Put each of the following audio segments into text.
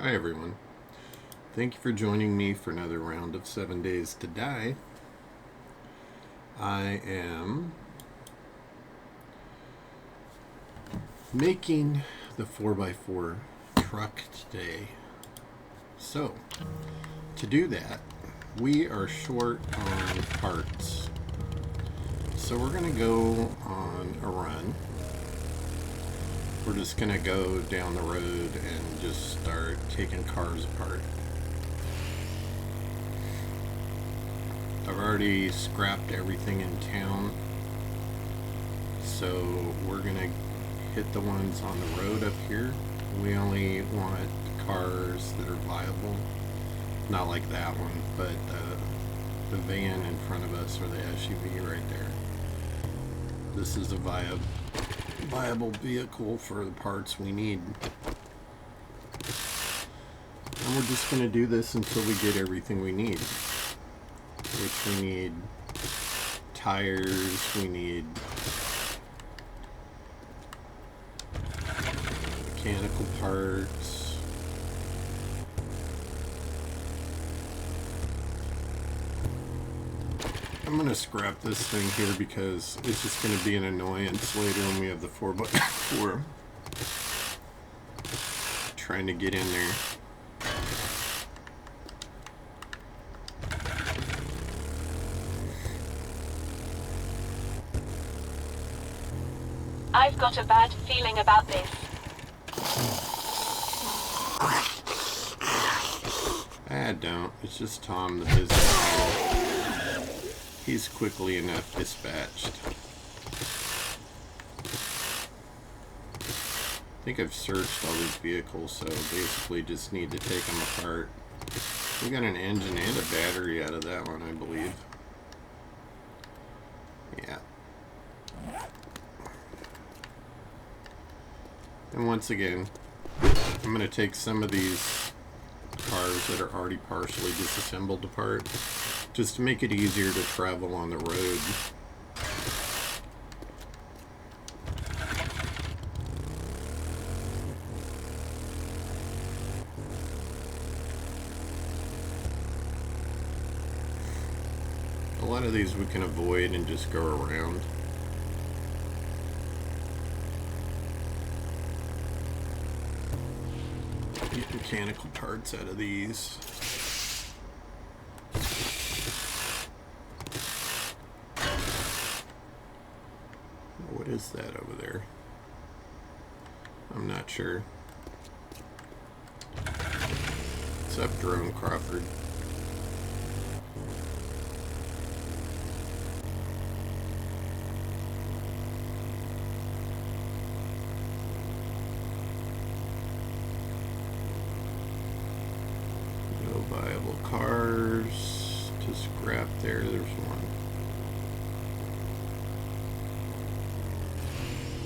Hi everyone. Thank you for joining me for another round of 7 Days to Die. I am making the 4x4 truck today. So, to do that, we are short on parts. So we're going to go on a run. We're just going to go down the road and just start taking cars apart. I've already scrapped everything in town, so we're going to hit the ones on the road up here. We only want cars that are viable, not like that one, but the van in front of us, or the SUV right there. This is a viable vehicle for the parts we need. And we're just going to do this until we get everything we need. Which we need tires, we need mechanical parts. I'm going to scrap this thing here because it's just going to be an annoyance later when we have the 4x4 trying to get in there. I've got a bad feeling about this. I don't. It's just Tom, the businessman. He's quickly enough dispatched. I think I've searched all these vehicles, so basically just need to take them apart. We got an engine and a battery out of that one, I believe. Yeah. And once again, I'm going to take some of these cars that are already partially disassembled apart, just to make it easier to travel on the road. A lot of these we can avoid and just go around. Get mechanical parts out of these. What is that over there? I'm not sure. What's up, Drone Crawford? Viable cars to scrap there. There's one.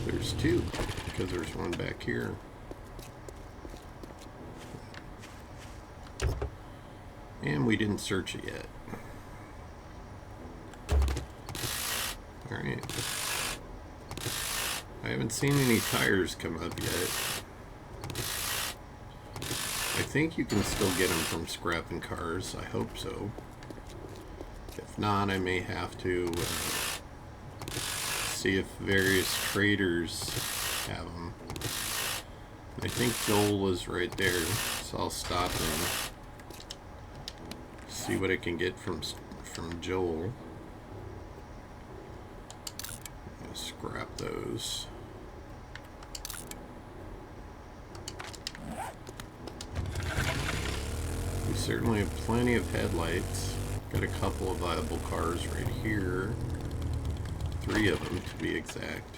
There's two, because there's one back here. And we didn't search it yet. Alright. I haven't seen any tires come up yet. I think you can still get them from scrapping cars. I hope so. If not, I may have to see if various traders have them. I think Joel is right there, so I'll stop and see what I can get from Joel. I'll scrap those. Certainly have plenty of headlights. Got a couple of viable cars right here. 3 of them to be exact.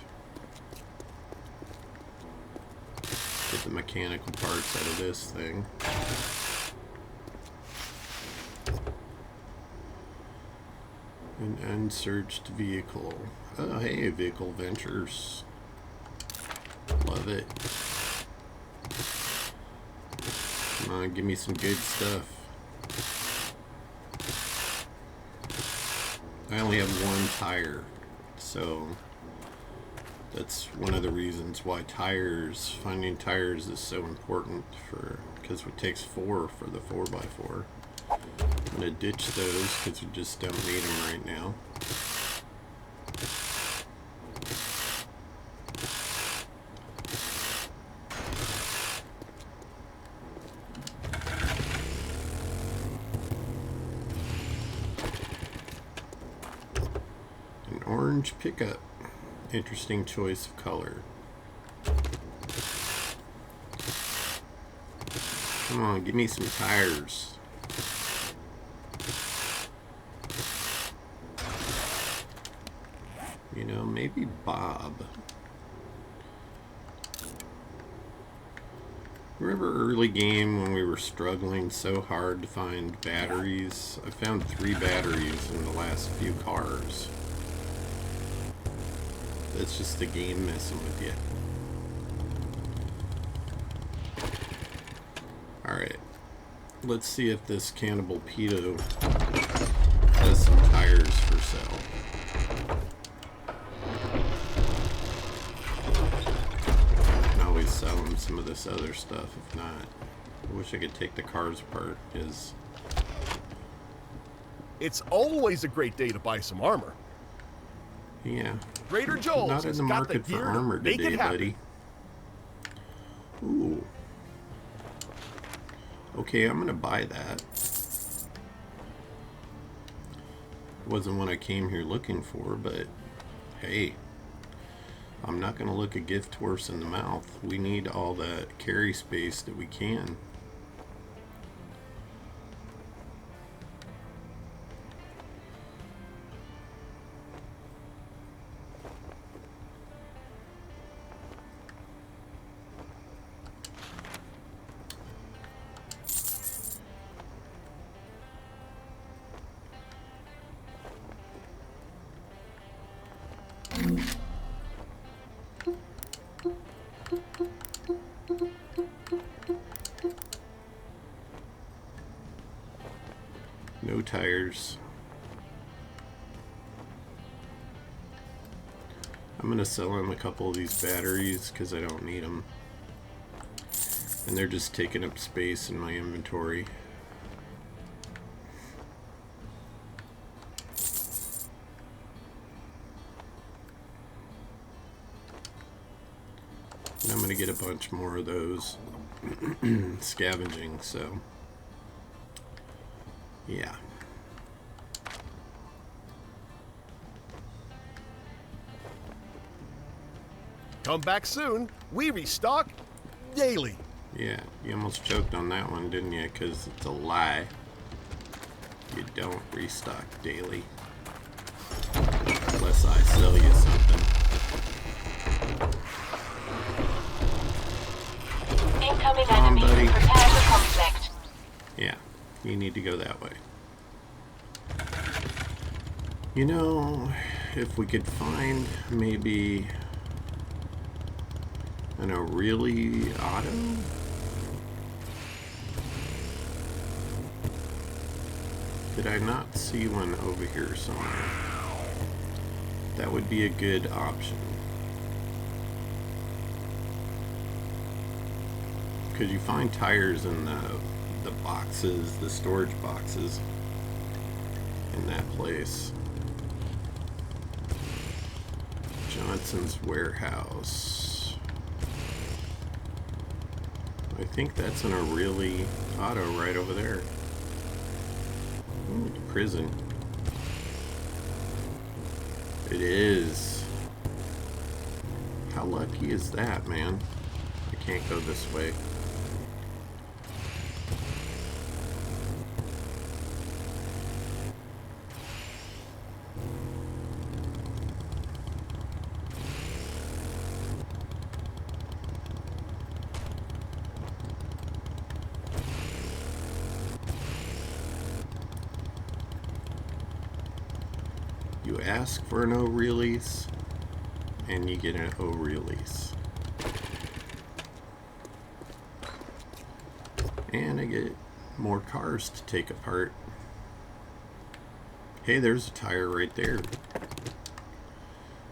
Get the mechanical parts out of this thing. An unsearched vehicle. Oh hey, Vehicle Ventures. Love it. Come on, give me some good stuff. I only have one tire, so that's one of the reasons why finding tires is so important, because it takes 4 for the 4x4. I'm going to ditch those because we just don't need them right now. An orange pickup. Interesting choice of color. Come on, give me some tires. You know, maybe Bob. Remember early game when we were struggling so hard to find batteries? I found 3 batteries in the last few cars. That's just the game messing with you. Alright. Let's see if this Cannibal Pedo has some tires for sale. I can always sell him some of this other stuff if not. I wish I could take the cars apart because It's always a great day to buy some armor. yeah. Trader Joel's Not in has the got the market for gear to armor make today, it happen. buddy. Ooh. Okay, I'm gonna buy that. Wasn't what I came here looking for, but hey, I'm not gonna look a gift horse in the mouth. We need all that carry space that we can. No tires. I'm going to sell him a couple of these batteries because I don't need them. And they're just taking up space in my inventory. And I'm going to get a bunch more of those scavenging, so yeah. Come back soon. We restock daily. Yeah, you almost choked on that one, didn't you? Because it's a lie. You don't restock daily. Unless I sell you something. Incoming Come on, enemy. buddy. Prepare for conflict. Yeah, you need to go that way. You know, if we could find maybe an O'Reilly auto? Did I not see one over here somewhere? That would be a good option. Because you find tires in the boxes, the storage boxes in that place. Johnson's Warehouse. I think that's an O'Reilly auto right over there. Ooh, prison. It is. How lucky is that, man? I can't go this way. You ask for an O-release, and you get an O-release. And I get more cars to take apart. Hey, there's a tire right there.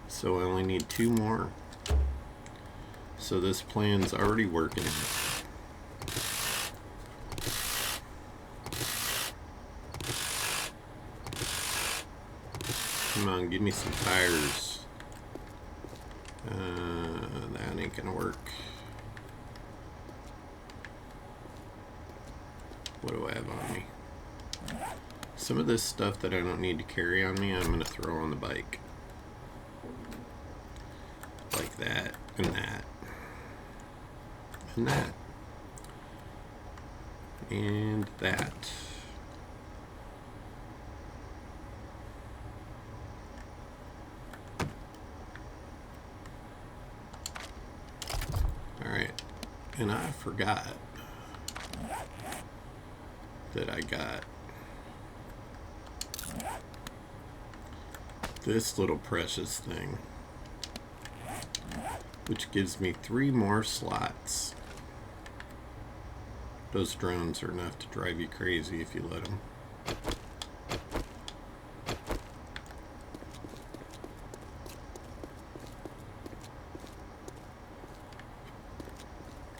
So I only need 2 more. So this plan's already working. Come on, give me some tires. That ain't gonna work. What do I have on me? Some of this stuff that I don't need to carry on me, I'm gonna throw on the bike. Like that, and that. And that. And that. Alright. And I forgot that I got this little precious thing, which gives me 3 more slots. Those drones are enough to drive you crazy if you let them.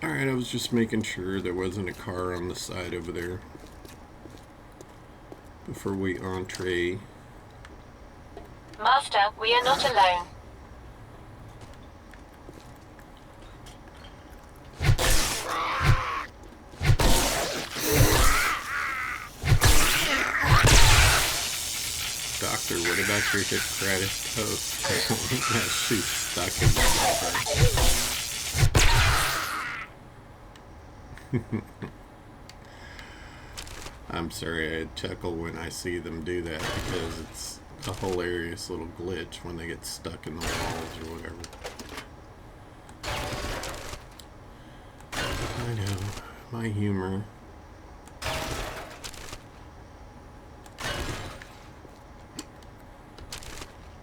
Alright, I was just making sure there wasn't a car on the side over there before we entree. Master, we are not alone. Doctor, what about your Hippocratic oath? That shoot stuck in my heart. I'm sorry, I chuckle when I see them do that because it's a hilarious little glitch when they get stuck in the walls or whatever. I know, my humor.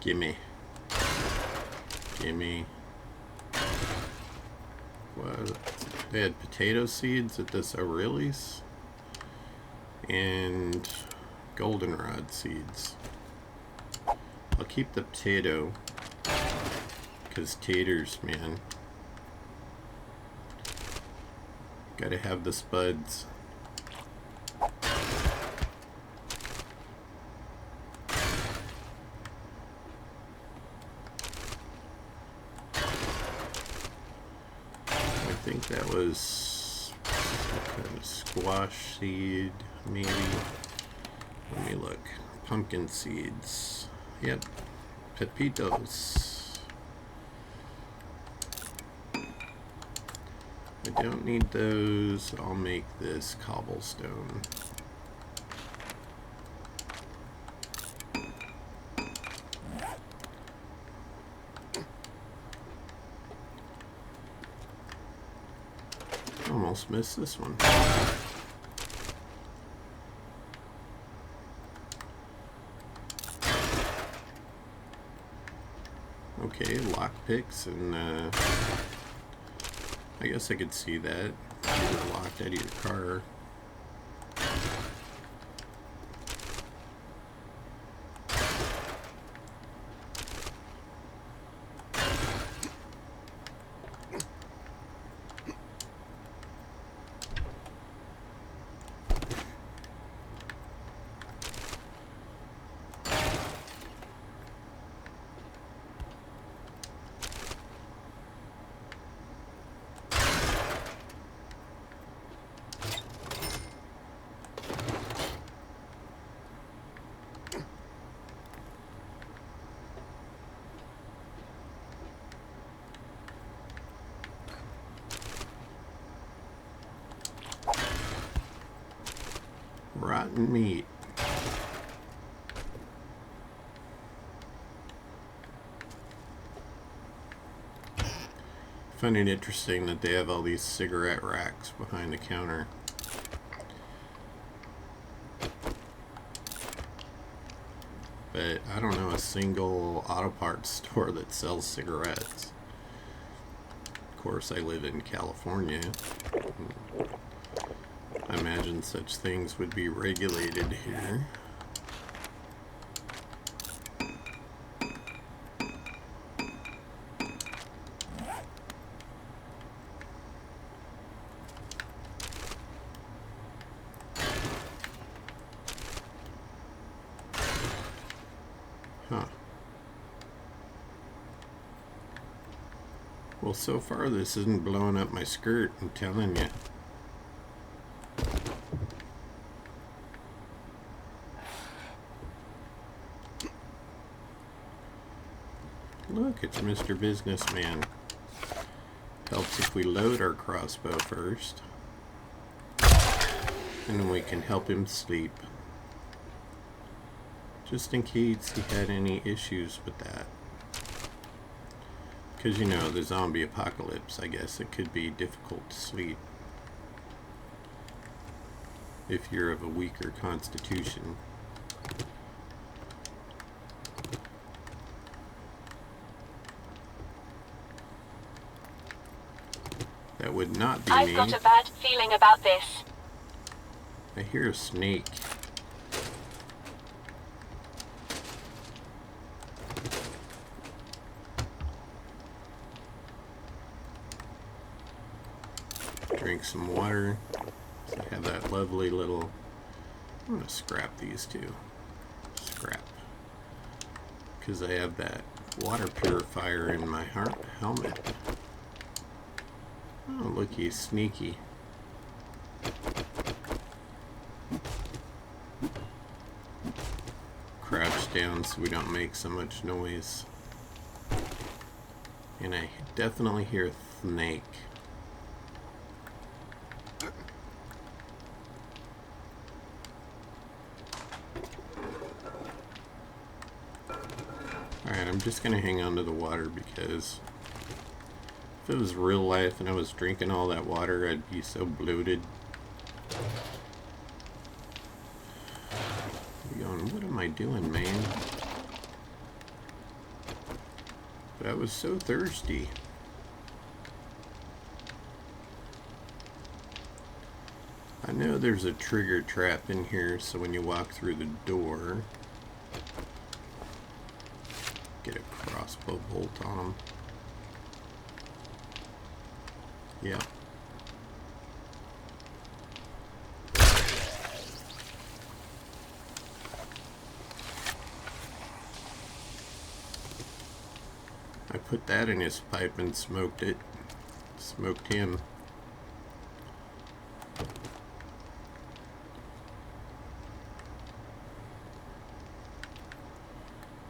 Gimme. Gimme. What? They had potato seeds at this O'Reilly's? And goldenrod seeds. I'll keep the potato, because taters, man. Gotta have the spuds. I think that was some kind of squash seed, maybe. Let me look. Pumpkin seeds. Yep. Pepitos. I don't need those. I'll make this cobblestone. Almost missed this one. Okay, lockpicks, and I guess I could see that. You're locked out of your car. Rotten meat. I find it interesting that they have all these cigarette racks behind the counter. But I don't know a single auto parts store that sells cigarettes. Of course, I live in California. I imagine such things would be regulated here. Huh. Well, so far this isn't blowing up my skirt, I'm telling you. Look, it's Mr. Businessman. Helps if we load our crossbow first. And then we can help him sleep. Just in case he had any issues with that. Because, you know, the zombie apocalypse, I guess it could be difficult to sleep if you're of a weaker constitution. That would not be me. I've got a bad feeling about this. I hear a snake. Drink some water. I have that lovely little... I'm going to scrap these two. Scrap. Because I have that water purifier in my helmet. Oh, look, he's sneaky. Crouch down so we don't make so much noise. And I definitely hear a snake. Alright, I'm just gonna hang on to the water because if it was real life and I was drinking all that water, I'd be so bloated. Going, what am I doing, man? But I was so thirsty. I know there's a trigger trap in here, so when you walk through the door, get a crossbow bolt on them. Yeah. I put that in his pipe and smoked it. Smoked him.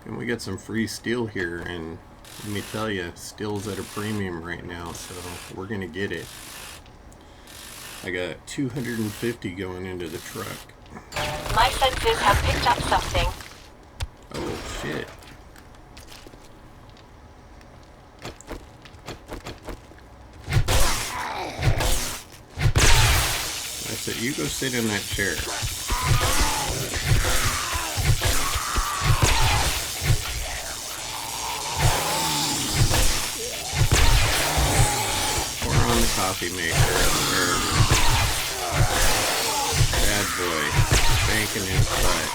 And we got some free steel here, and let me tell you, steel's at a premium right now, so we're gonna get it. I got 250 going into the truck. My senses have picked up something. Oh shit. That's it, you go sit in that chair. Coffee maker or bad boy banking his butt.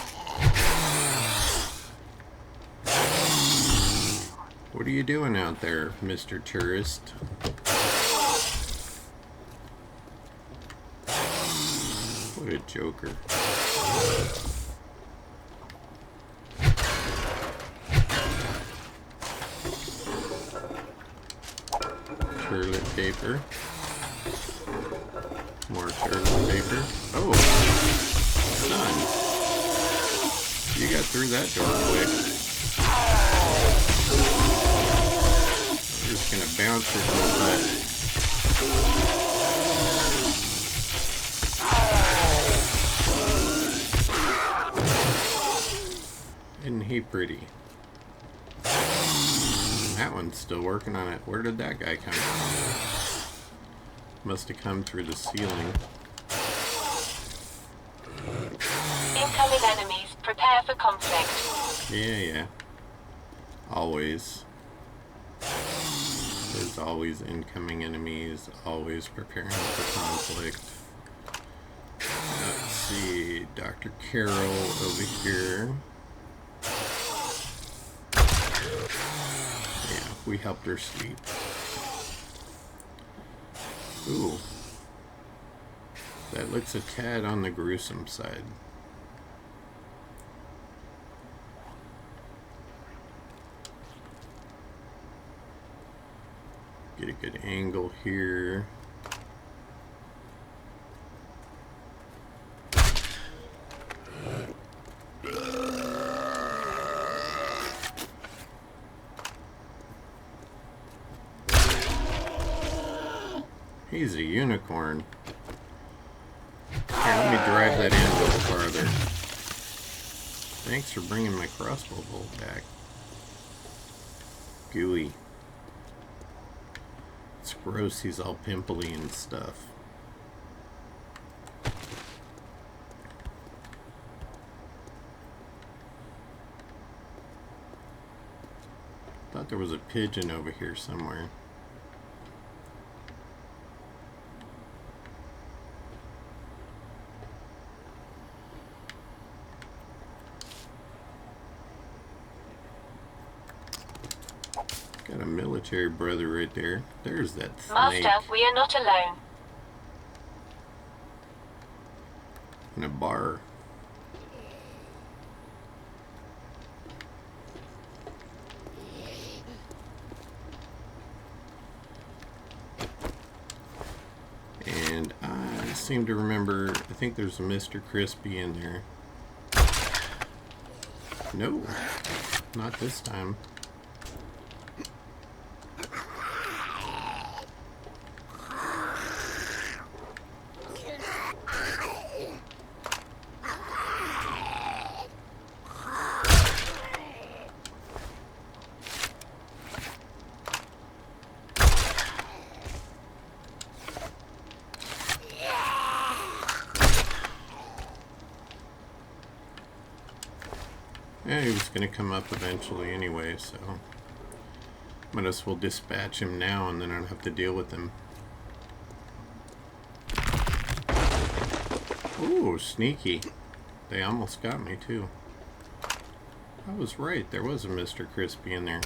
What are you doing out there, Mr. Tourist? What a joker. Toilet paper. More toilet paper. Oh! Son! You got through that door quick. I'm just gonna bounce it in the butt. Isn't he pretty? That one's still working on it. Where did that guy come from? Must have come through the ceiling. Incoming enemies. Prepare for conflict. Yeah. Always. There's always incoming enemies. Always preparing for conflict. Let's see. Dr. Carroll over here. Yeah, we helped her sleep. Ooh. That looks a tad on the gruesome side. Get a good angle here. He's a unicorn. Here, let me drive that in a little farther. Thanks for bringing my crossbow bolt back. Gooey. It's gross, he's all pimply and stuff. Thought there was a pigeon over here somewhere. Got a military brother right there. There's that snake. Master, we are not alone. In a bar. And I seem to remember, I think there's a Mr. Crispy in there. No, not this time. Yeah, he was going to come up eventually anyway, so might as well dispatch him now and then I don't have to deal with him. Ooh, sneaky. They almost got me too. I was right, there was a Mr. Crispy in there.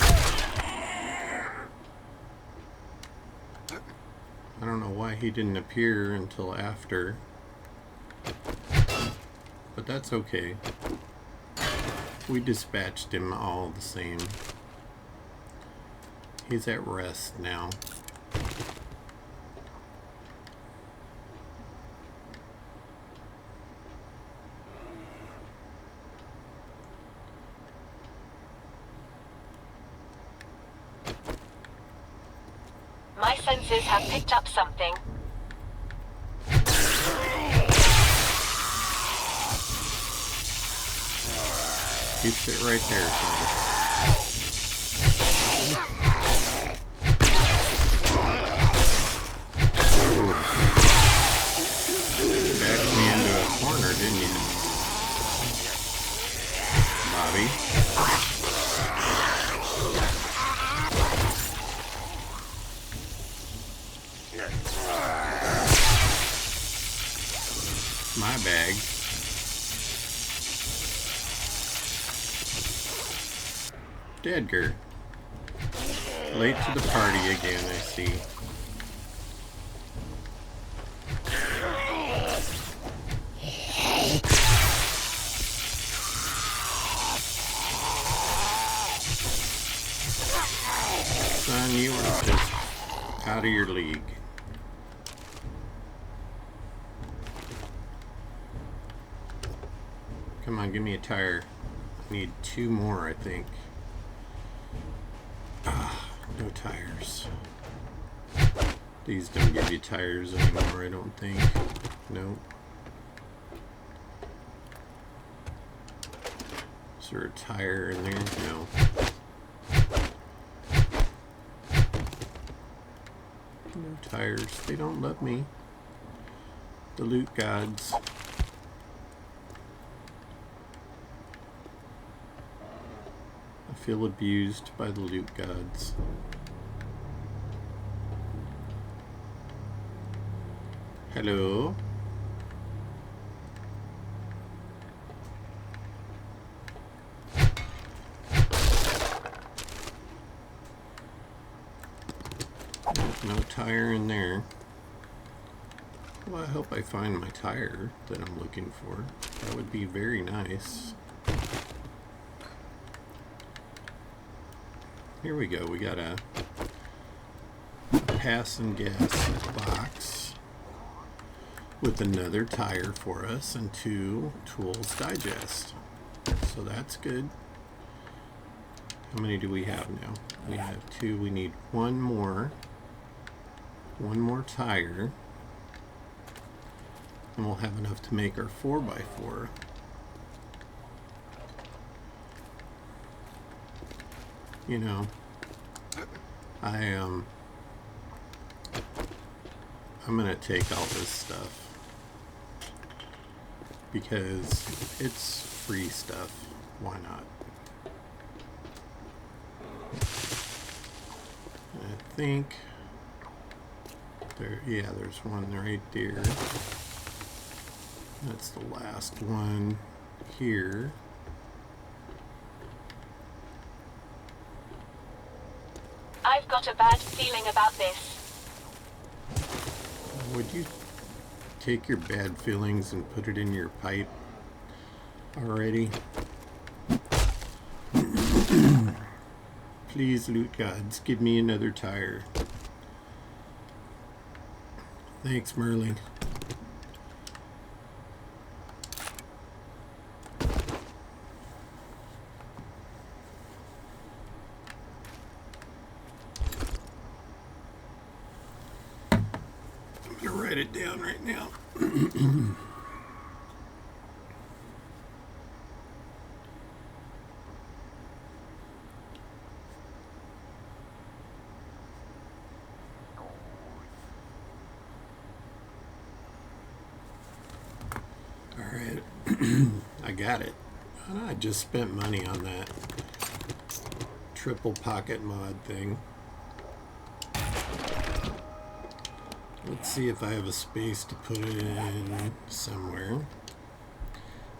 I don't know why he didn't appear until after, but that's okay. We dispatched him all the same. He's at rest now. My senses have picked up something. You sit right there, son. You backed me into a corner, didn't you, Bobby? My bag. Edgar. Late to the party again, I see. Son, you are just out of your league. Come on, give me a tire. I need 2 more, I think. No tires. These don't give you tires anymore, I don't think. Nope. Is there a tire in there? No. No tires. They don't love me. The loot gods. I feel abused by the loot gods. Hello? No tire in there. Well, I hope I find my tire that I'm looking for. That would be very nice. Here we go. We got a pass and gas box with another tire for us and 2 tools digest. So that's good. How many do we have now? We have 2. We need one more tire, and we'll have enough to make our 4x4. You know, I'm gonna take all this stuff because it's free stuff. Why not? I think there, yeah, there's one right there. That's the last one here. I've got a bad feeling about this. Would you take your bad feelings and put it in your pipe already? Please, loot gods, give me another tire. Thanks, Merlin. I'm gonna write it down right now. Alright, I got it. Oh, I just spent money on that triple pocket mod thing. Let's see if I have a space to put it in somewhere.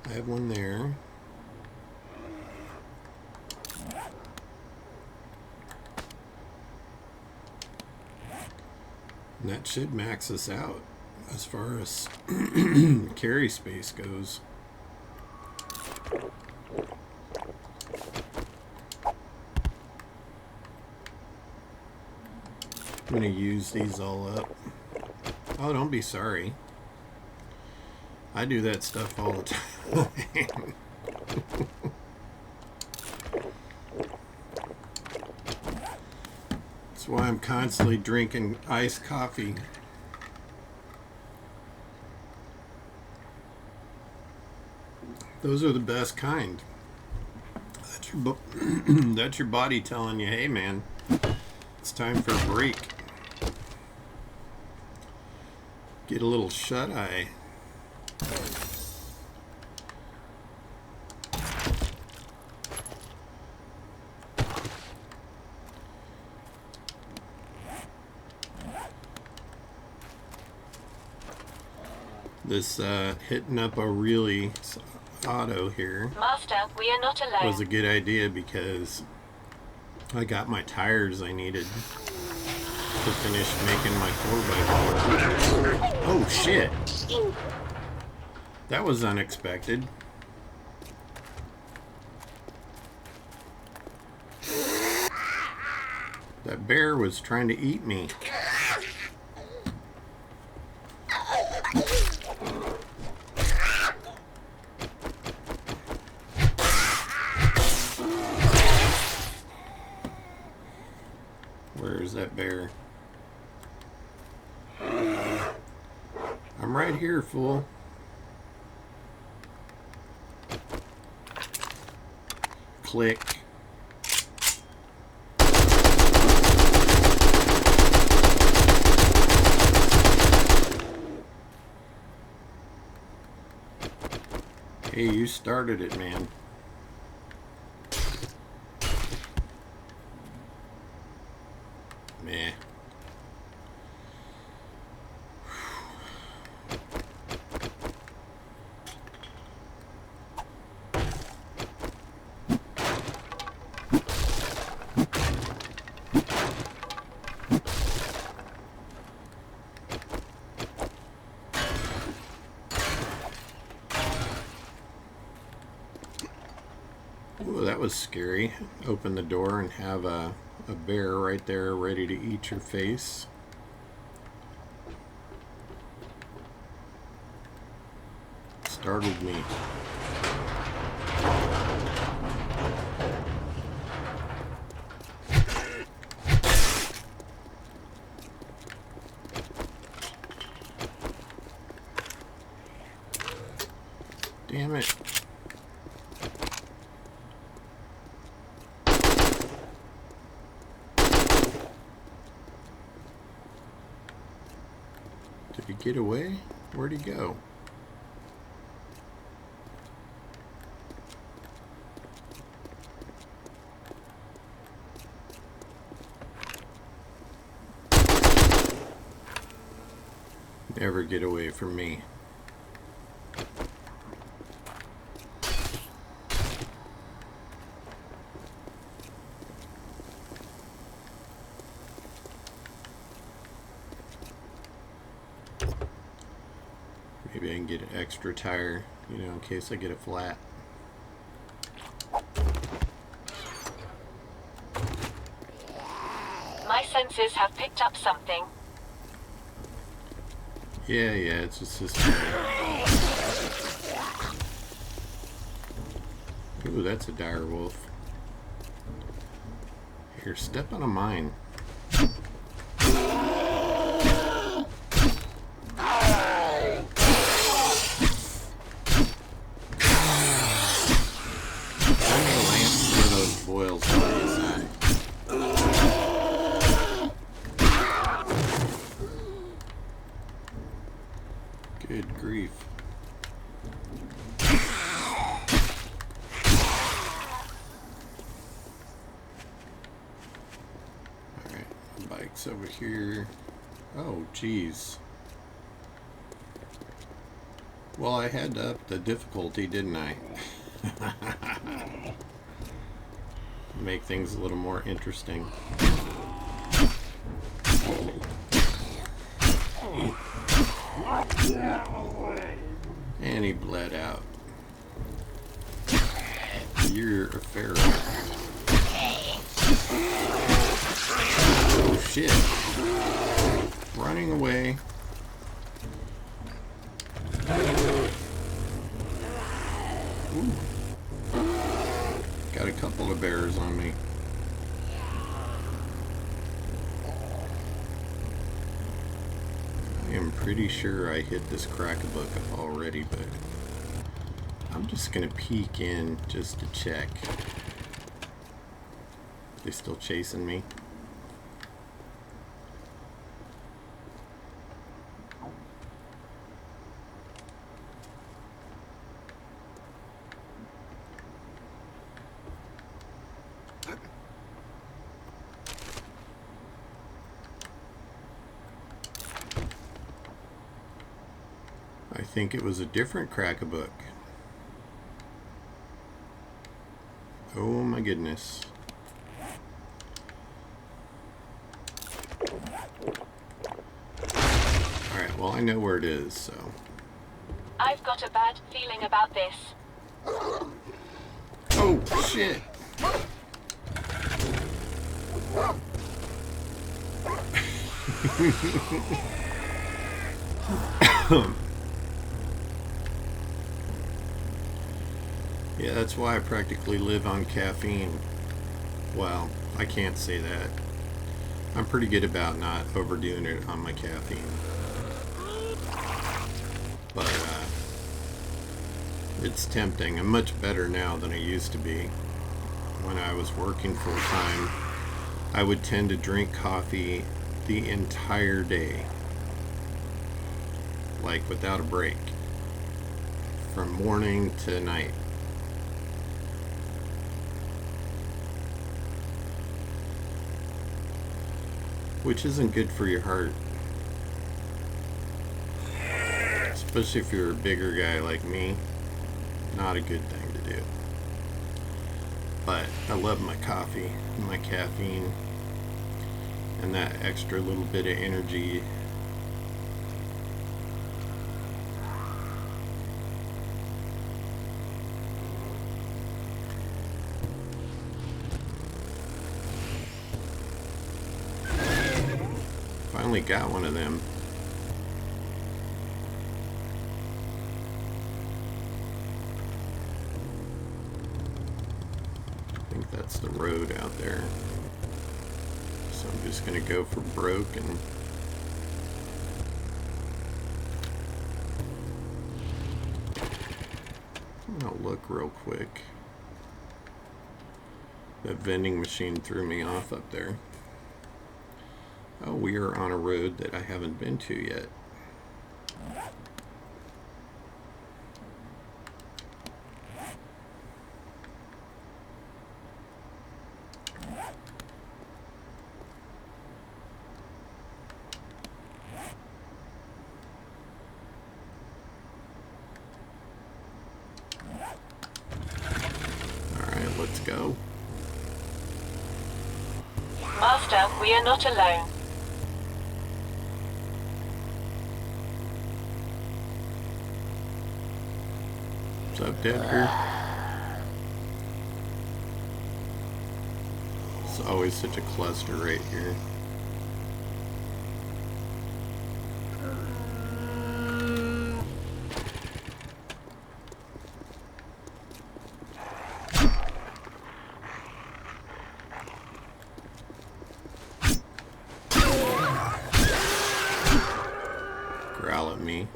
I have one there. And that should max us out as far as carry space goes. I'm going to use these all up. Oh, don't be sorry. I do that stuff all the time. That's why I'm constantly drinking iced coffee. Those are the best kind. That's your body telling you, hey man, it's time for a break. Get a little shut-eye. This hitting up a really auto here Master, we are not alone. was a good idea because I got my tires I needed to finish making my 4x4. Oh shit! That was unexpected. That bear was trying to eat me. Where's that bear? I'm right here, fool. Click. Hey, you started it, man. Meh. Ooh, that was scary. Open the door and have a bear right there ready to eat your face. startled me. Damn it. Did he get away? Where'd he go? Never get away from me. Maybe I can get an extra tire, you know, in case I get a flat. My senses have picked up something. Yeah, it's just this guy. Ooh, that's a dire wolf. Here, step on a mine. Good grief. Alright, bike's over here. Oh, geez. Well, I had to up the difficulty, didn't I? Make things a little more interesting. And he bled out. You're a pharaoh. Oh shit. Running away. Ooh. Got a couple of bears on me. I am pretty sure I hit this crack-a-book already, but I'm just gonna peek in just to check. They still chasing me? I think it was a different crack-a-book. Oh my goodness. Alright, well I know where it is, so. I've got a bad feeling about this. Oh shit! Yeah, that's why I practically live on caffeine. Well, I can't say that. I'm pretty good about not overdoing it on my caffeine. But, it's tempting. I'm much better now than I used to be. When I was working full time, I would tend to drink coffee the entire day. Like, without a break. From morning to night. Which isn't good for your heart. Especially if you're a bigger guy like me. Not a good thing to do. But I love my coffee, my caffeine, and that extra little bit of energy. Finally got one of them. the road out there. So I'm just going to go for broke and I'll look real quick. That vending machine threw me off up there. Oh, we are on a road that I haven't been to yet. Alright, let's go. Master, we are not alone. What's up, Deadker? It's always such a cluster right here. Growl at me.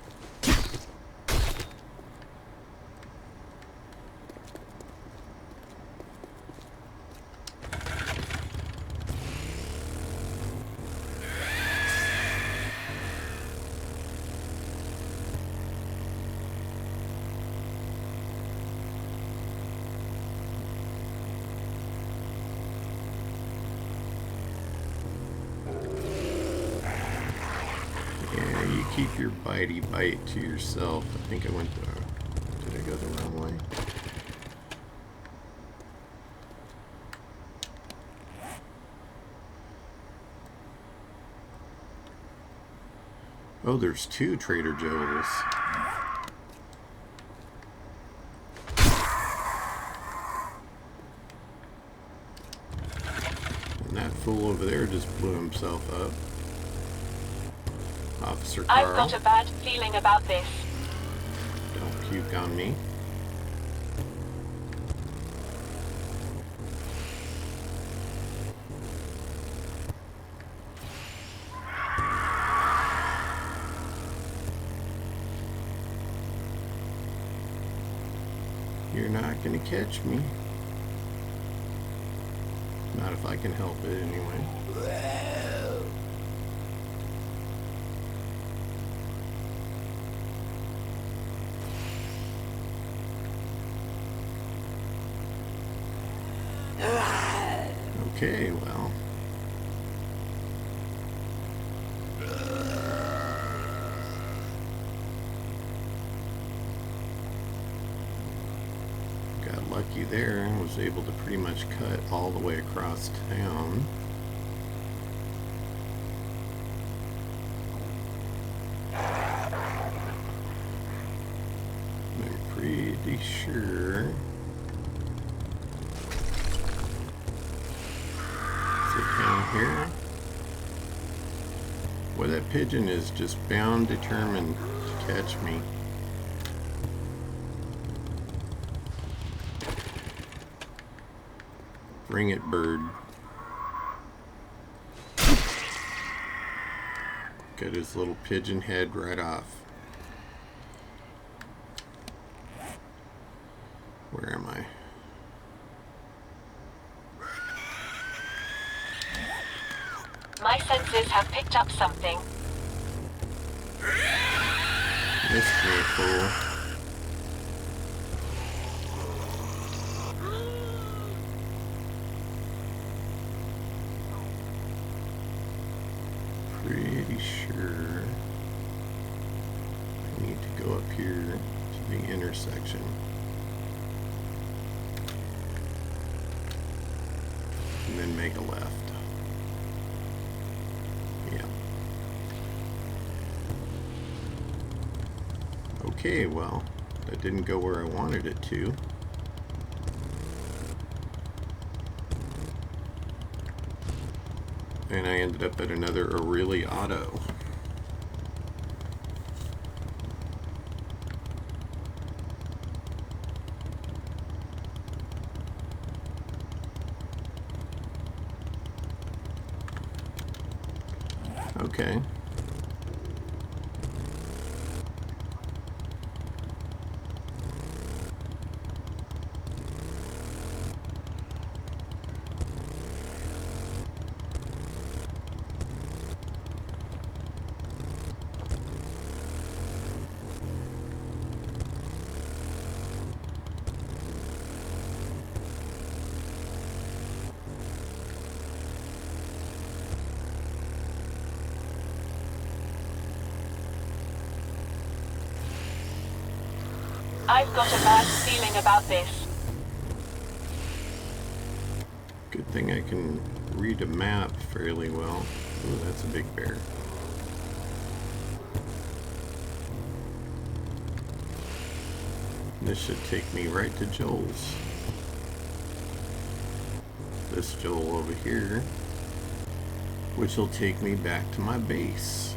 Yeah, you keep your bitey bite to yourself. I think I went the... Did I go the wrong way? Oh, there's two Trader Joe's. And that fool over there just blew himself up. Officer Carl. I've got a bad feeling about this. Don't puke on me. You're not gonna catch me. Not if I can help it anyway. Okay, well. Got lucky there and was able to pretty much cut all the way across town. I'm pretty sure. Down here. Well, that pigeon is just bound, determined to catch me. Bring it, bird. Got his little pigeon head right off. Where am I? My senses have picked up something. Missed me, fool. Pretty sure I need to go up here to the intersection. And then make a left. Yeah. Okay, well, that didn't go where I wanted it to. And I ended up at another O'Reilly Auto. Okay. I've got a bad feeling about this. Good thing I can read a map fairly well. Ooh, that's a big bear. This should take me right to Joel's. This Joel over here, which will take me back to my base.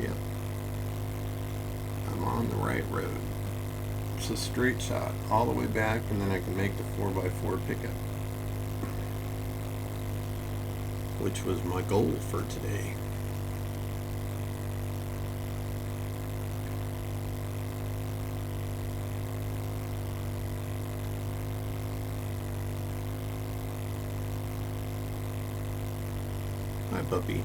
Yep. I'm on the right road. It's a straight shot all the way back, and then I can make the 4x4 pickup, which was my goal for today. Hi, puppy.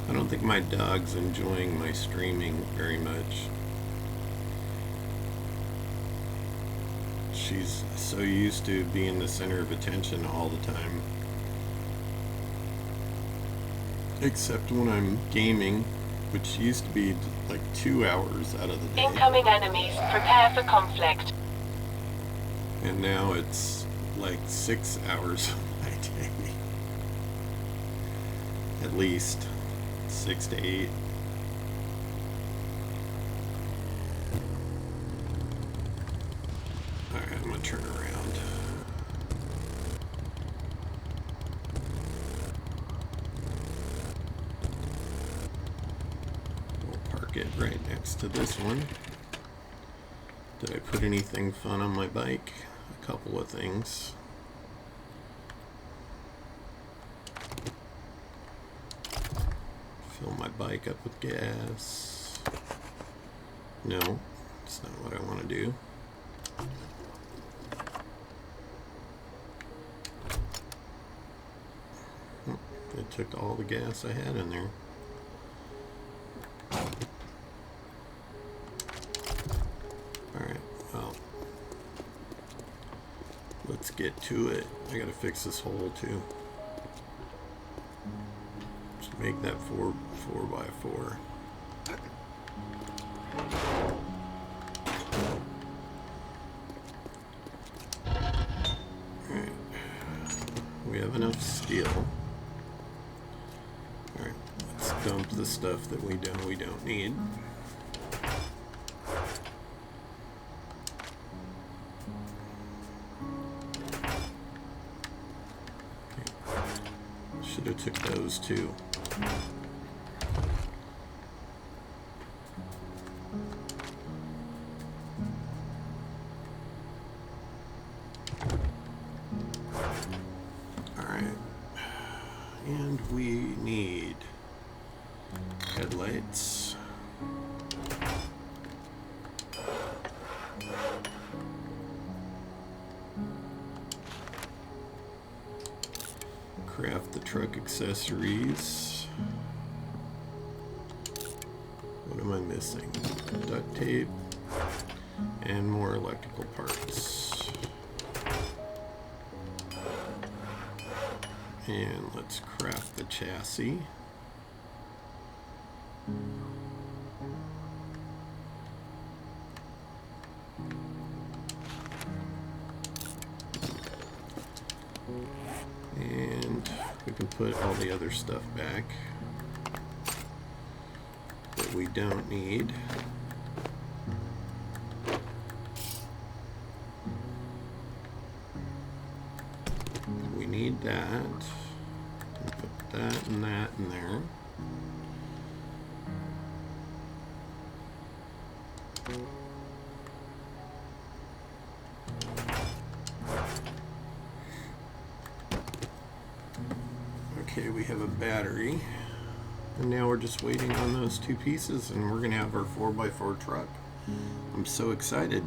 I don't think my dog's enjoying my streaming very much. She's so used to being the center of attention all the time. Except when I'm gaming, which used to be like 2 hours out of the day. Incoming enemies, prepare for conflict. And now it's like 6 hours of my day. At least 6 to 8. Alright, I'm gonna turn around. We'll park it right next to this one. Did I put anything fun on my bike? A couple of things. Fill my bike up with gas. No, that's not what I want to do. It took all the gas I had in there. Alright, well, let's get to it. I gotta fix this hole too. Just make that 4x4. Alright, we have enough steel. Alright, let's dump the stuff that we don't need. Should have took those too. Alright. And we need headlights. Craft the truck accessories. What am I missing? Duct tape and more electrical parts. And let's craft the chassis. And And we can put all the other stuff back that we don't need. We need that. Put that and that in there. Okay, we have a battery, and now we're just waiting on those two pieces, and we're gonna have our 4x4 truck. I'm so excited.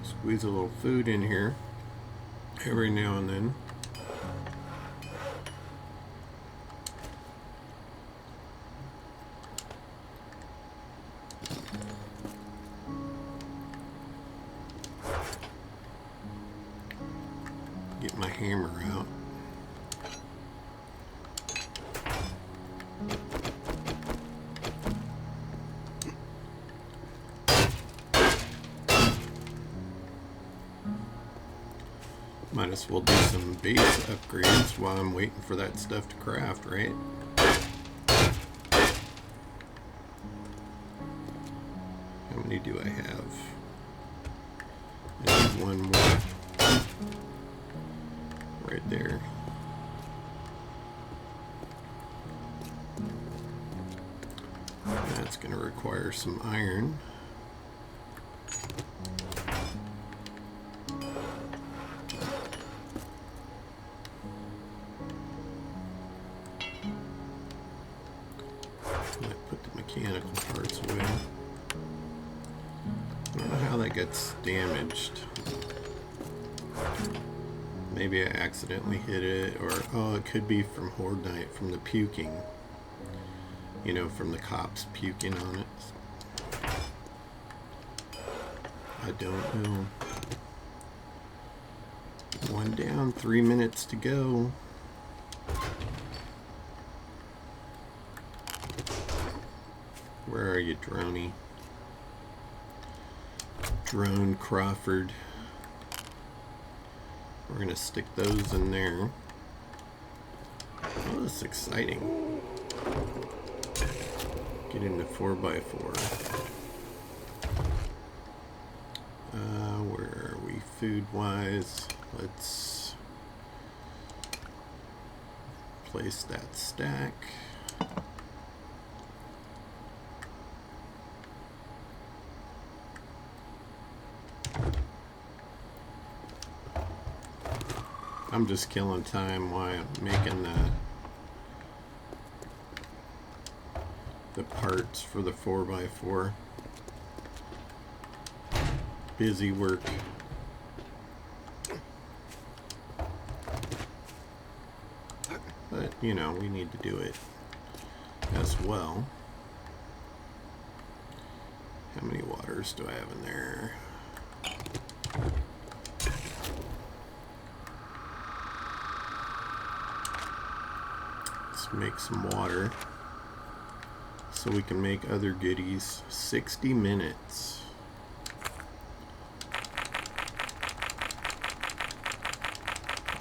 Squeeze a little food in here every now and then. Get my hammer out. Might as well do some base upgrades while I'm waiting for that stuff to craft, right? How many do I have? I need one more. Right there. That's going to require some iron. Might put the mechanical parts away. I don't know how that gets damaged. Maybe I accidentally hit it, or oh, it could be from Horde Night, from the puking. You know, from the cops puking on it. I don't know. One down, 3 minutes to go. Where are you, Droney? Drone Crawford. We're going to stick those in there. Oh, this is exciting. Get into 4x4. Where are we food-wise? Let's place that stack. I'm just killing time while I'm making the parts for the 4x4. Busy work. But, you know, we need to do it as well. How many waters do I have in there? Let's make some water so we can make other goodies. 60 minutes.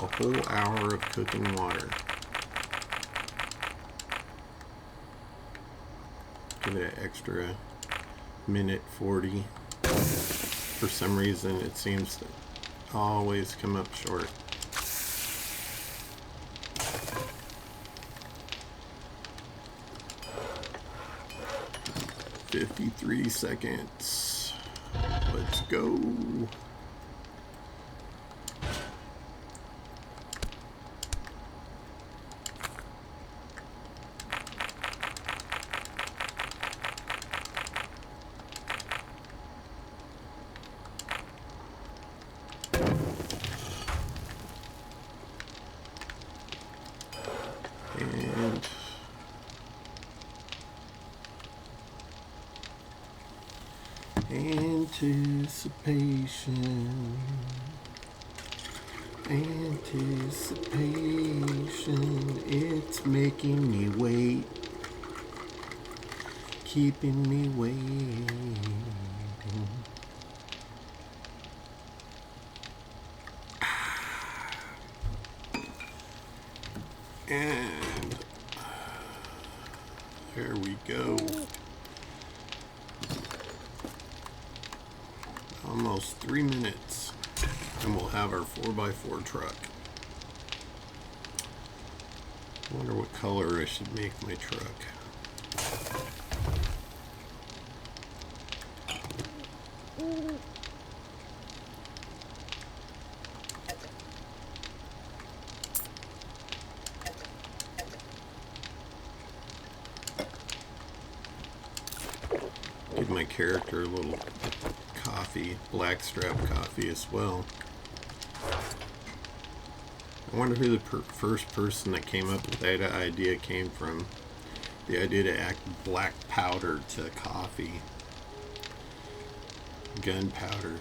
A whole hour of cooking water. Give it an extra minute 40. For some reason it seems to always come up short. "53 seconds. Let's go." And anticipation. Anticipation, it's making me wait, keeping me waiting. And there we go. Almost 3 minutes, and we'll have our 4x4 truck. I wonder what color I should make my truck. Give my character a little coffee, blackstrap coffee as well. I wonder who the first person that came up with that idea came from. The idea to add black powder to coffee. Gunpowder.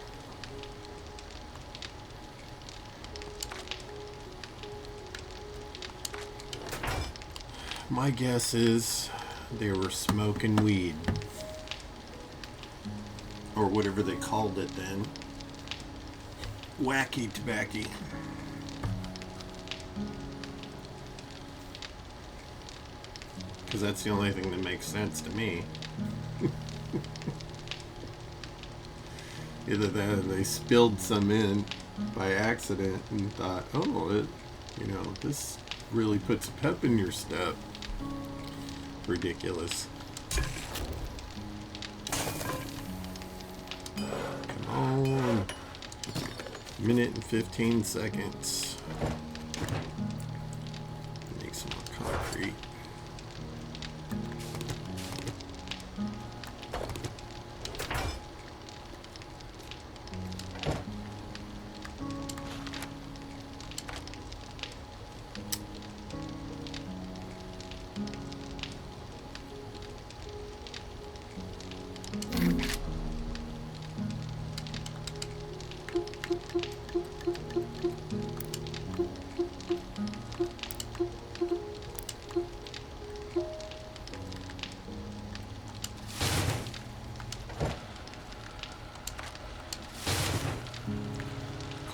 My guess is they were smoking weed. Or whatever they called it then. Wacky tobacco. Because that's the only thing that makes sense to me. Either that or they spilled some in by accident and thought, oh, this really puts pep in your step. Ridiculous. Come on. Minute and 15 seconds. Make some more concrete.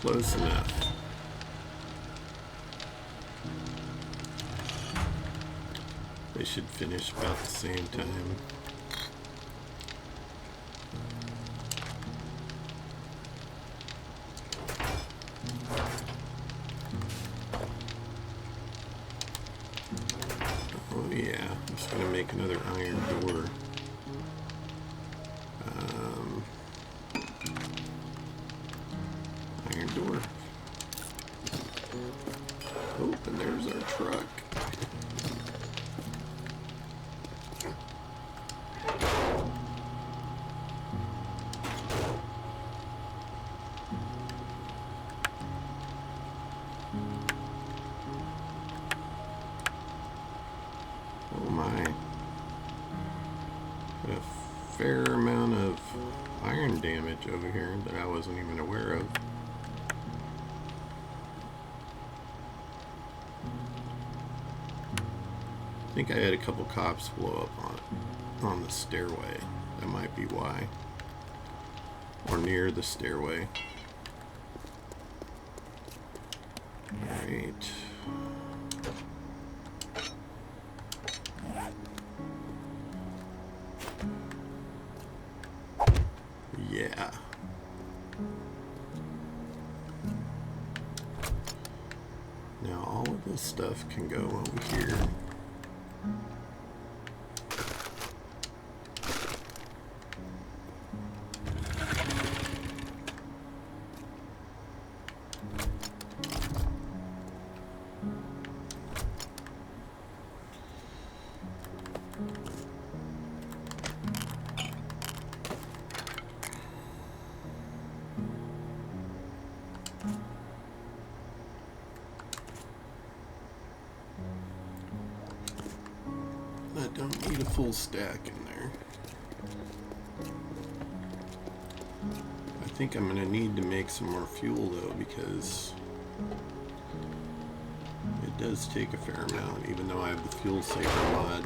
Close enough. They should finish about the same time. Oh yeah, I'm just gonna make another iron door. Iron door. Oh, and there's our truck. Oh my. Got a fair amount of iron damage over here that I wasn't even aware of. I think I had a couple cops blow up on the stairway. That might be why. Or near the stairway. Alright. Yeah. Now all of this stuff can go over here. I don't need a full stack in there. I think I'm going to need to make some more fuel though, because does take a fair amount, even though I have the fuel saver mod.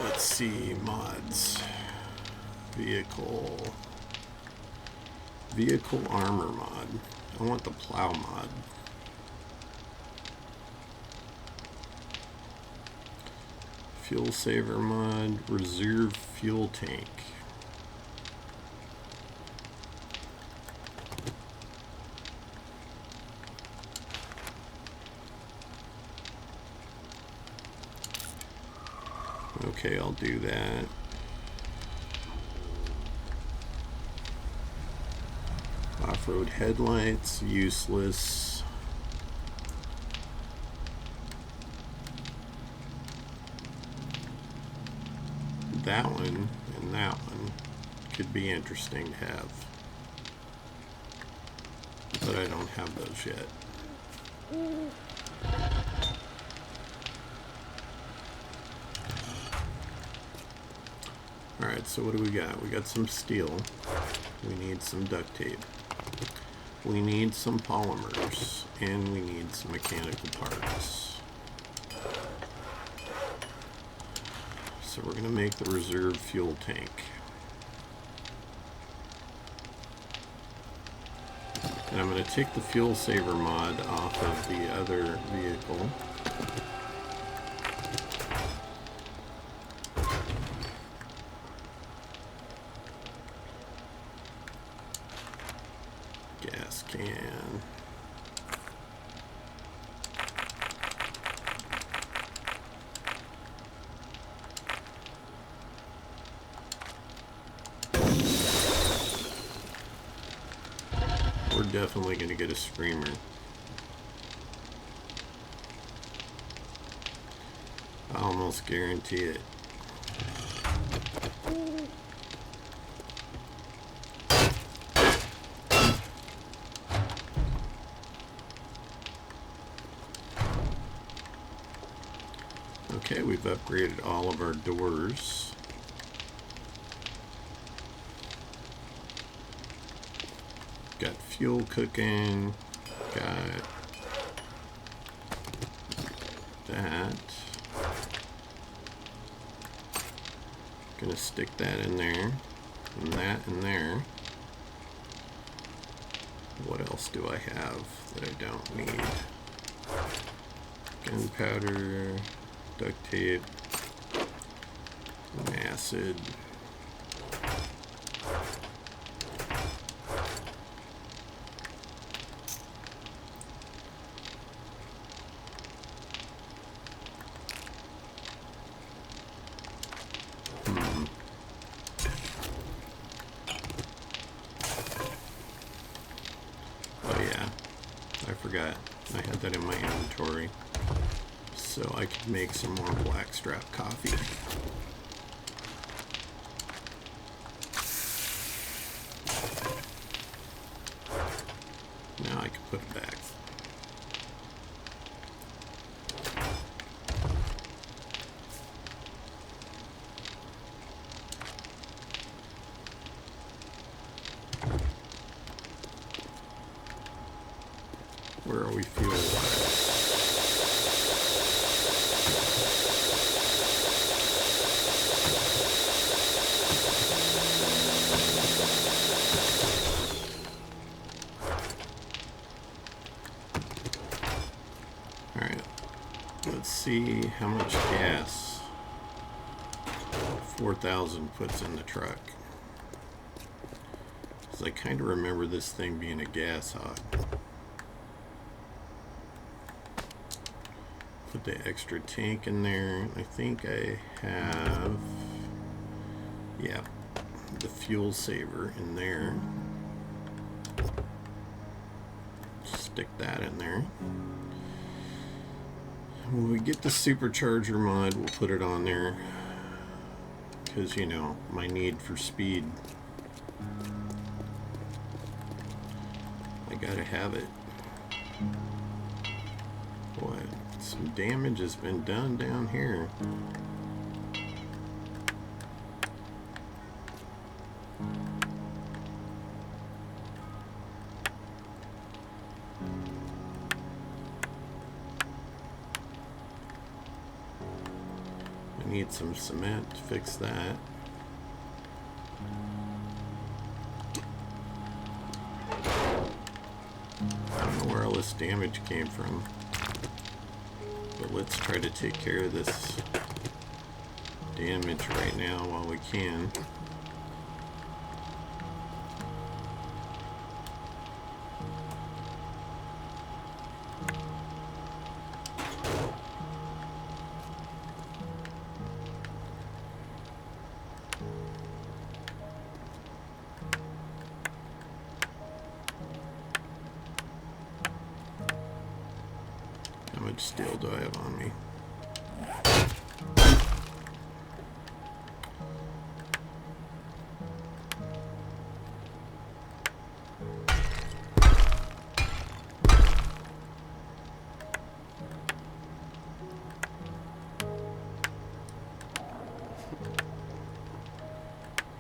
Let's see, mods. Vehicle armor mod. I want the plow mod. Fuel saver mod, reserve fuel tank. Okay, I'll do that. Off-road headlights, useless. That one and that one could be interesting to have. But I don't have those yet. Alright, so what do we got? We got some steel. We need some duct tape. We need some polymers. And we need some mechanical parts. So we're going to make the reserve fuel tank. And I'm going to take the fuel saver mod off of the other vehicle. Gas can. We're definitely going to get a screamer. I almost guarantee it. Okay, we've upgraded all of our doors. Got fuel cooking, got that. Gonna stick that in there, and that in there. What else do I have that I don't need? Gunpowder, duct tape, and acid. Oh yeah, I forgot. I had that in my inventory. So I could make some more blackstrap coffee. Now I can put it back. Where are we fuel-wise? Alright, let's see how much gas 4,000 puts in the truck. Because I kind of remember this thing being a gas hog. Put the extra tank in there. I think I have, yeah, the fuel saver in there. Stick that in there. When we get the supercharger mod, we'll put it on there. Because, you know, my need for speed. I gotta have it. Boy, some damage has been done down here. Need some cement to fix that. I don't know where all this damage came from, but let's try to take care of this damage right now while we can. How much steel do I have on me?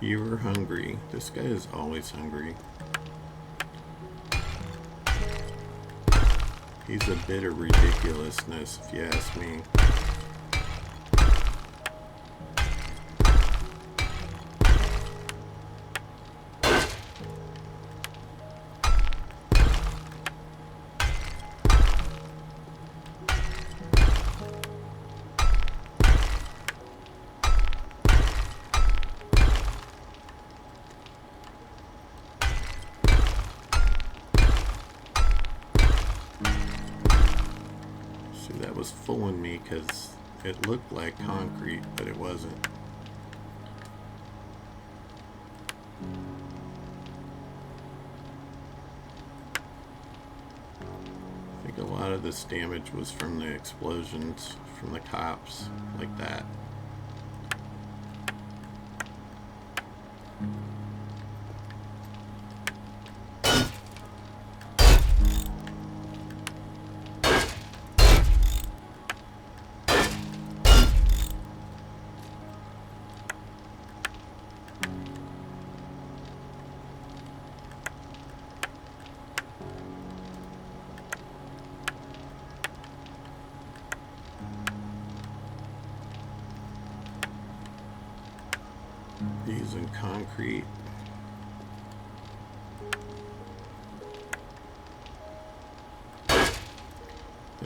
You were hungry. This guy is always hungry. He's a bit of ridiculousness, if you ask me. That was fooling me because it looked like concrete, but it wasn't. I think a lot of this damage was from the explosions from the cops, like that. Using concrete. I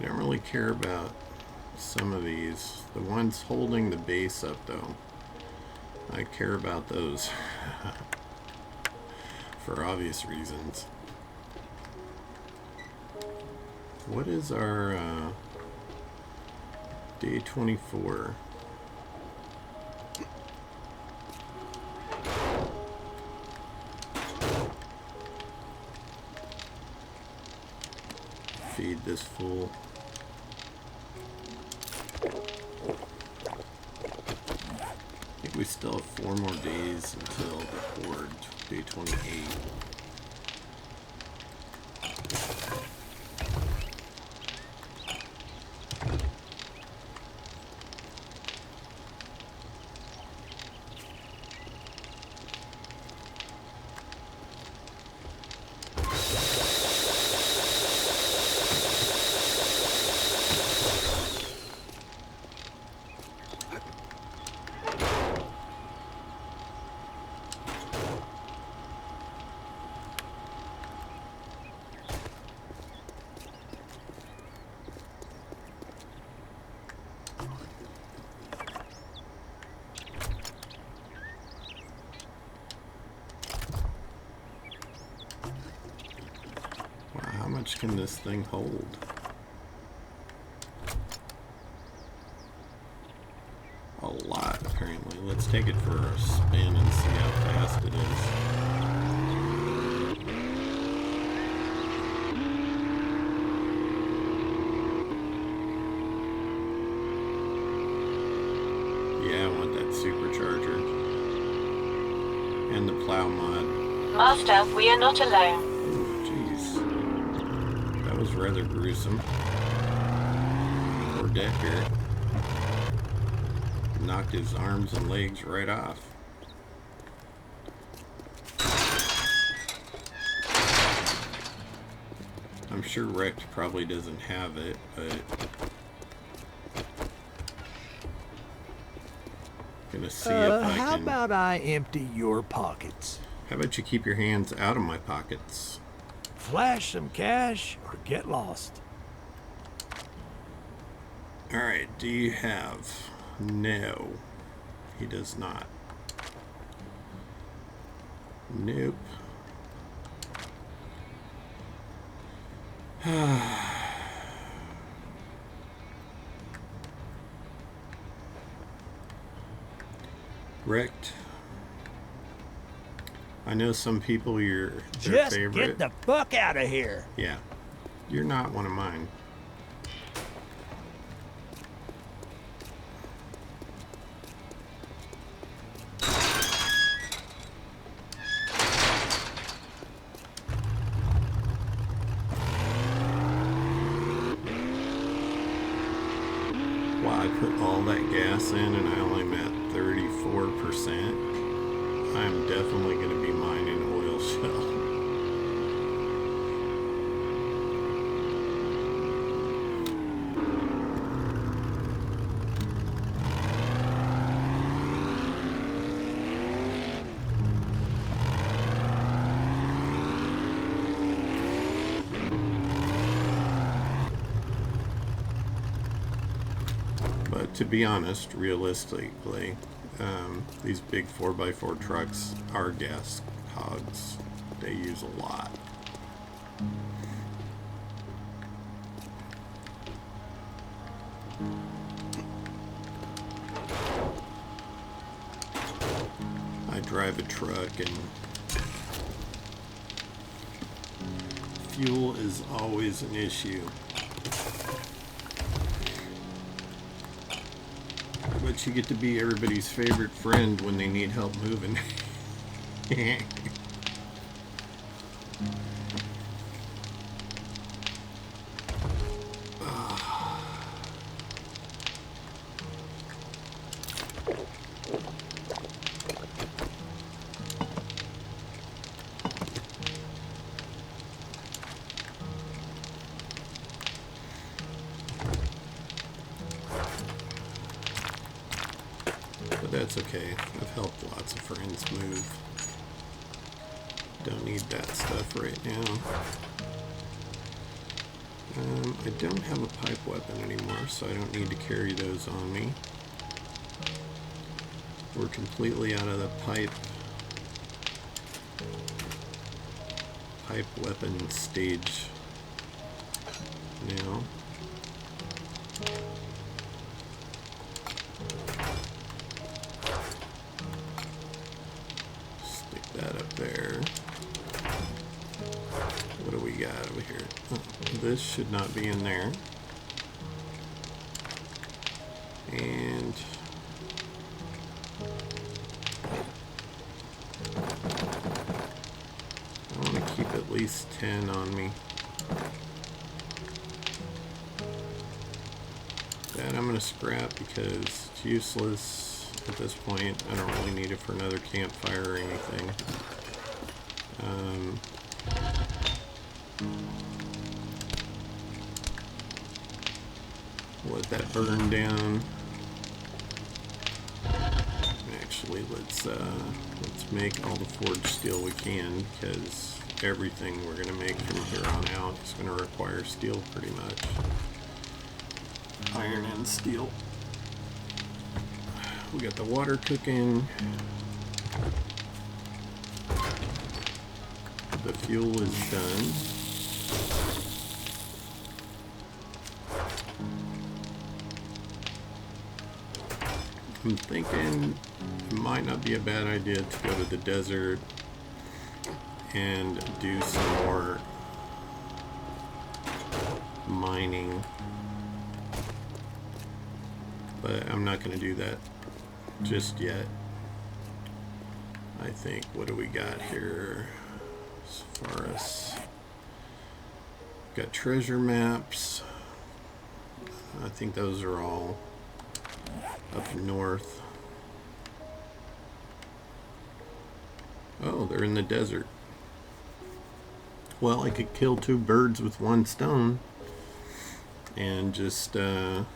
don't really care about some of these. The ones holding the base up, though, I care about those for obvious reasons. What is our day 24? Feed this fool. I think we still have 4 more days until the horde, day 28. How much can this thing hold? A lot, apparently. Let's take it for a spin and see how fast it is. Yeah, I want that supercharger. And the plow mod. Master, we are not alone. That was rather gruesome. Poor Decker knocked his arms and legs right off. I'm sure Rex probably doesn't have it, but gonna see if I How can. about I empty your pockets? How about you keep your hands out of my pockets? Flash some cash or get lost. Alright, do you have? No. He does not. Nope. Wrecked. I know some people you're their Just favorite. get the fuck out of here. Yeah. You're not one of mine. Wow, I put all that gas in and I only met 34%. I'm definitely going to be mining oil shale. But to be honest, realistically, these big 4x4 trucks are gas hogs. They use a lot. I drive a truck and fuel is always an issue. But you get to be everybody's favorite friend when they need help moving. But that's okay. I've helped lots of friends move. Don't need that stuff right now. I don't have a pipe weapon anymore, so I don't need to carry those on me. We're completely out of the pipe weapon stage now. Stick that up there. What do we got over here? Oh, this should not be in there. And I want to keep at least 10 on me. That I'm going to scrap because it's useless at this point. I don't really need it for another campfire or anything. Let that burn down. Actually, let's make all the forged steel we can, because everything we're going to make from here on out is going to require steel pretty much. Iron and steel. We got the water cooking. The fuel is done. I'm thinking it might not be a bad idea to go to the desert and do some more mining. But I'm not going to do that just yet. I think, what do we got here as far as... Got treasure maps. I think those are all up north. Oh, they're in the desert. Well, I could kill two birds with one stone and just head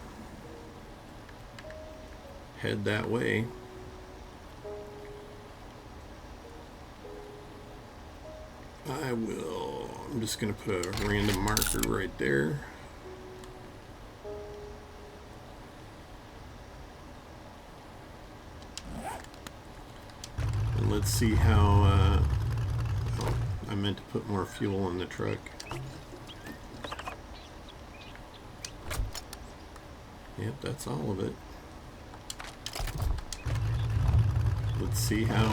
that way. I'm just going to put a random marker right there. And let's see how, oh, I meant to put more fuel in the truck. Yep, that's all of it. Let's see how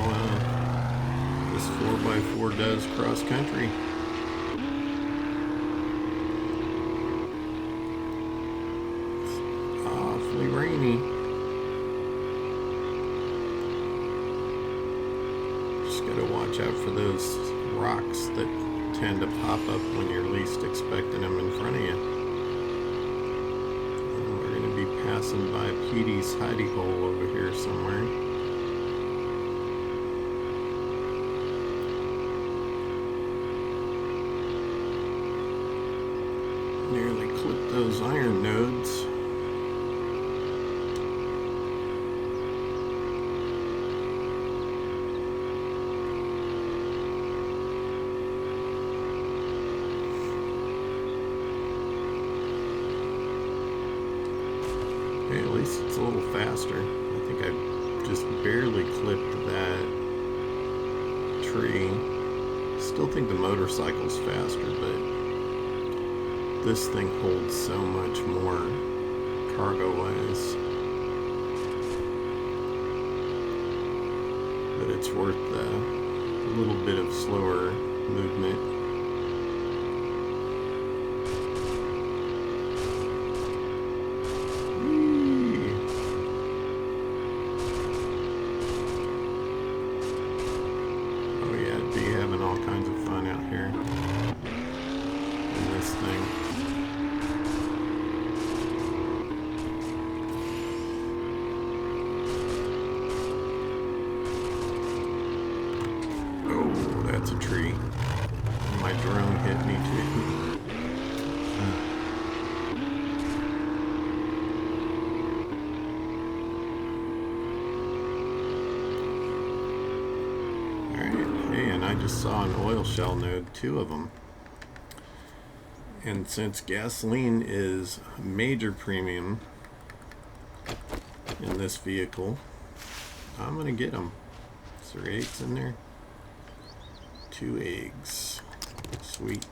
this 4x4 does cross country. It's awfully rainy. Just gotta watch out for those rocks that tend to pop up when you're least expecting them in front of you. We're gonna be passing by Petey's hidey hole over here somewhere. Nearly clipped those iron nodes. Okay, at least it's a little faster. I think I just barely clipped that tree. Still think the motorcycle's faster, but this thing holds so much more cargo-wise that it's worth the little bit of slower movement. Whee! Oh yeah, I'd be having all kinds of fun out here in this thing. That's a tree. My drone hit me too. Alright, hey, and I just saw an oil shell node, 2 of them. And since gasoline is a major premium in this vehicle, I'm gonna get them. Is there eggs in there? 2 eggs. Sweet.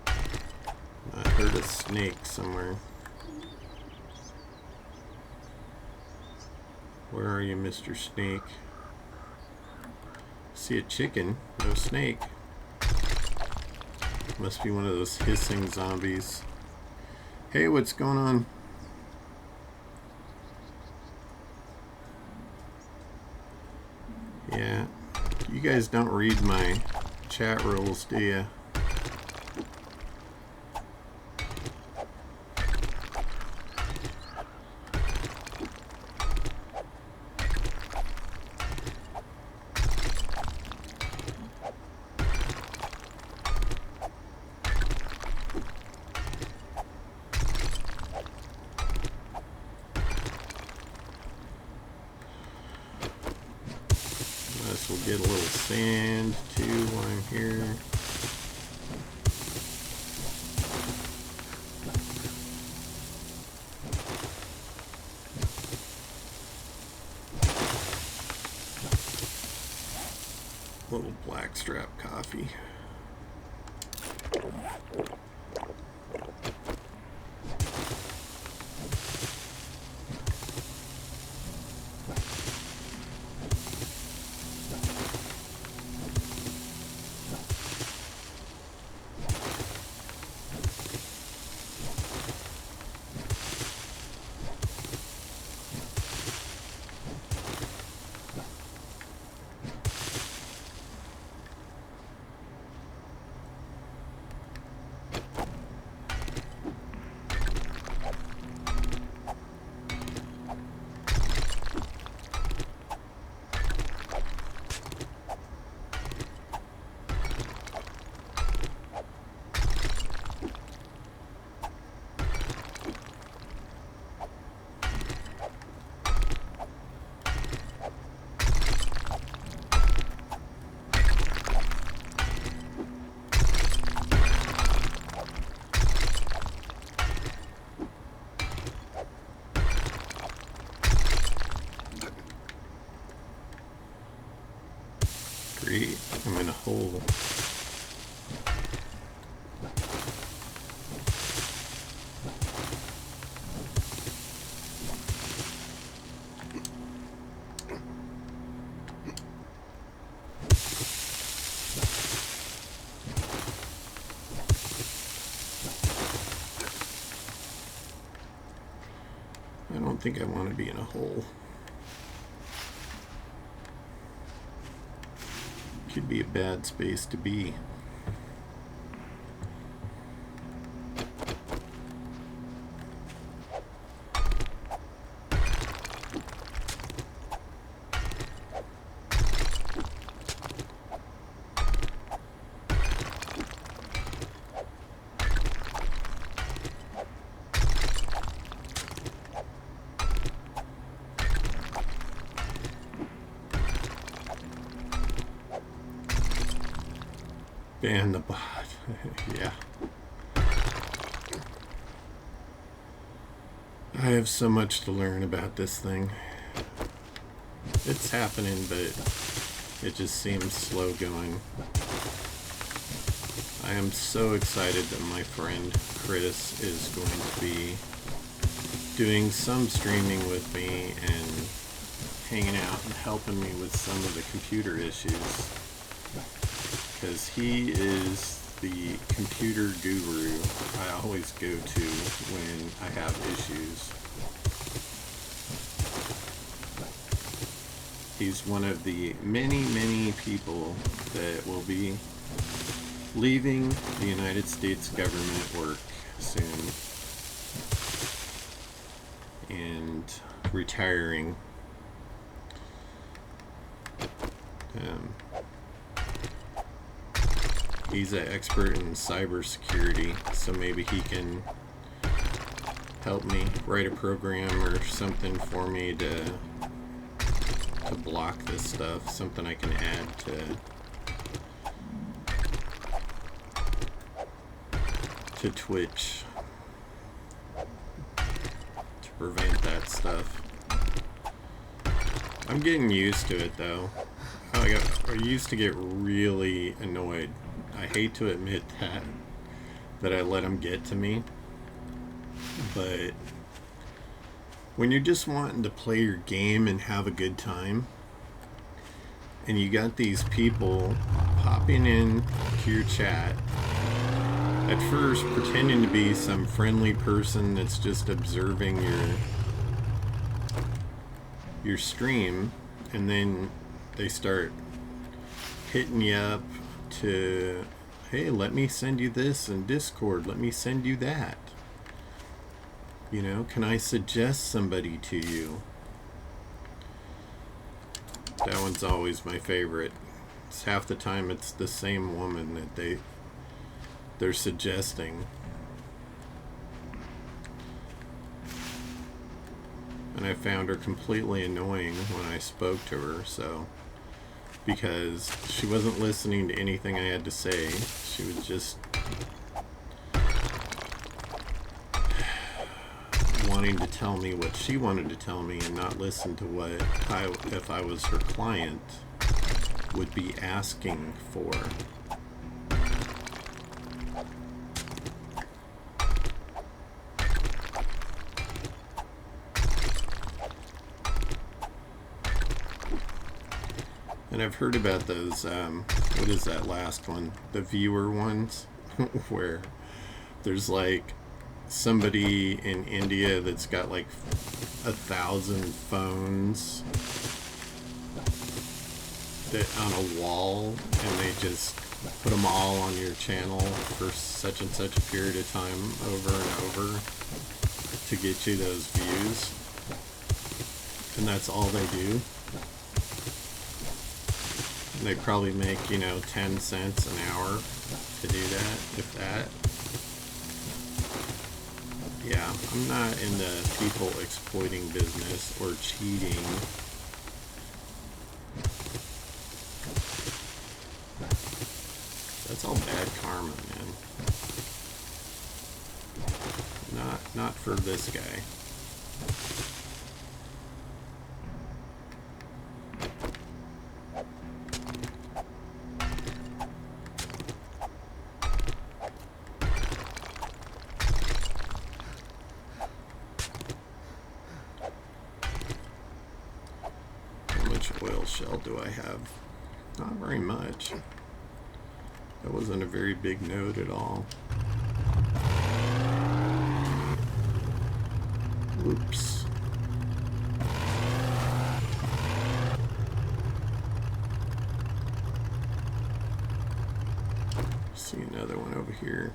I heard a snake somewhere. Where are you, Mr. Snake? See a chicken, no snake. Must be one of those hissing zombies. Hey, what's going on? Yeah. You guys don't read my chat rules, do you? We'll get a little sand too while I'm here. Little blackstrap coffee. hole. I don't think I want to be in a hole. Could be a bad space to be. Ban the bot. Yeah. I have so much to learn about this thing. It's happening, but it just seems slow going. I am so excited that my friend Chris is going to be doing some streaming with me and hanging out and helping me with some of the computer issues. Because he is the computer guru I always go to when I have issues. He's one of the many, many people that will be leaving the United States government at work soon and retiring. He's an expert in cybersecurity, so maybe he can help me write a program or something for me to block this stuff, something I can add to Twitch to prevent that stuff. I'm getting used to it though. I used to get really annoyed. I hate to admit that I let him get to me, but when you're just wanting to play your game and have a good time, and you got these people popping in to your chat, at first pretending to be some friendly person that's just observing your stream, and then they start hitting you up to, hey, let me send you this in Discord, let me send you that. You know, can I suggest somebody to you? That one's always my favorite. It's half the time it's the same woman that they're suggesting. And I found her completely annoying when I spoke to her, so because she wasn't listening to anything I had to say. She was just wanting to tell me what she wanted to tell me and not listen to what if I was her client, would be asking for. And I've heard about those, what is that last one? The viewer ones? Where there's like somebody in India that's got like 1,000 phones that on a wall, and they just put them all on your channel for such and such a period of time over and over to get you those views. And that's all they do. They probably make, 10 cents an hour to do that, if that. Yeah, I'm not in the people exploiting business or cheating. That's all bad karma, man. Not for this guy. do I have? Not very much. That wasn't a very big node at all. Oops. See another one over here.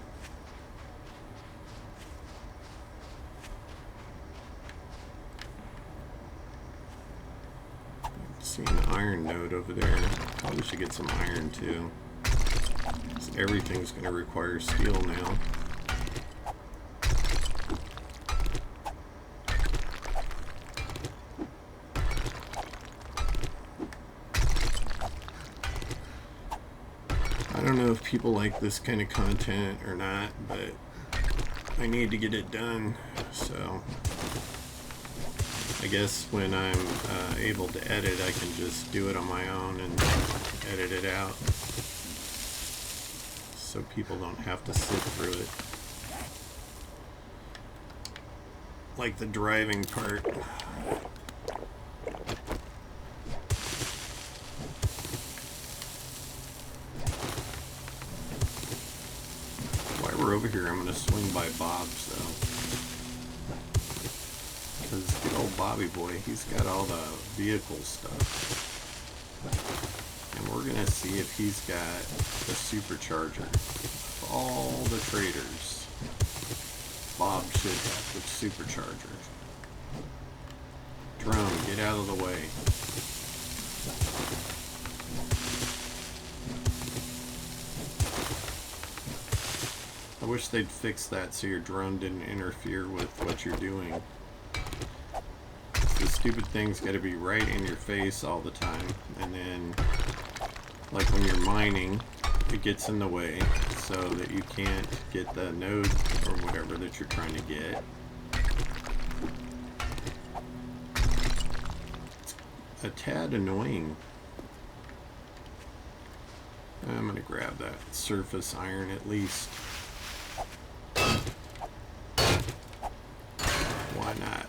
See an iron node over there. Probably should get some iron too. Everything's going to require steel now. I don't know if people like this kind of content or not, but I need to get it done. So I guess when I'm able to edit, I can just do it on my own and edit it out, so people don't have to sit through it. Like the driving part. While we're over here, I'm going to swing by Bob's though. Because good old Bobby boy, he's got all the vehicle stuff. And we're going to see if he's got the supercharger. Of all the traders, Bob should have the supercharger. Drone, get out of the way. I wish they'd fix that so your drone didn't interfere with what you're doing. The stupid thing's got to be right in your face all the time, and then like when you're mining, it gets in the way so that you can't get the node or whatever that you're trying to get. It's a tad annoying. I'm gonna grab that surface iron at least. Why not?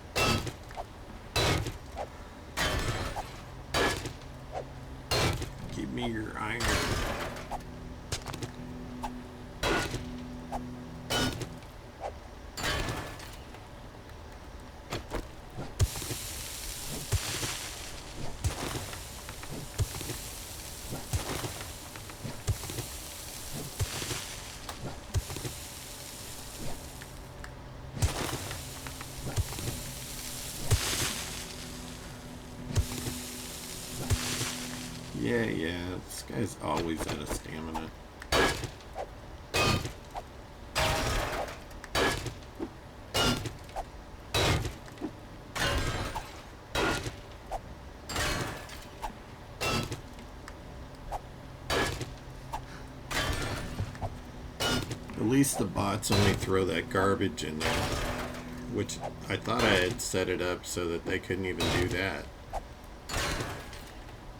Give me your iron. Yeah, this guy's always out of stamina. At least the bots only throw that garbage in there, which I thought I had set it up so that they couldn't even do that.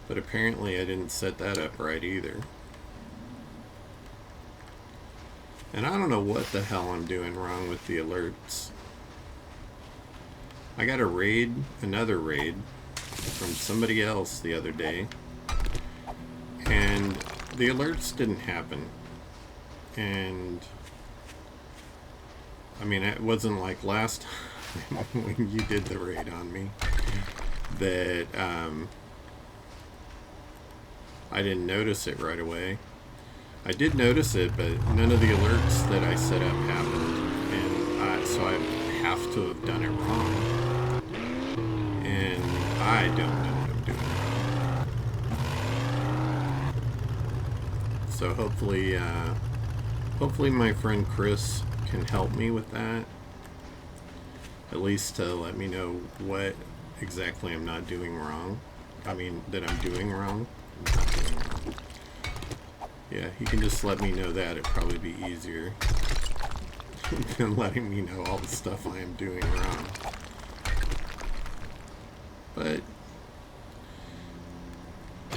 But apparently I didn't set that up right either. And I don't know what the hell I'm doing wrong with the alerts. I got a raid, another raid, from somebody else the other day. And the alerts didn't happen. And I mean, it wasn't like last time when you did the raid on me that I didn't notice it right away. I did notice it, but none of the alerts that I set up happened, and so I have to have done it wrong. And I don't know what I'm doing wrong. So hopefully my friend Chris can help me with that. At least to let me know what exactly I'm not doing wrong. I mean, that I'm doing wrong. Yeah, he can just let me know that. It'd probably be easier than letting me know all the stuff I am doing wrong. But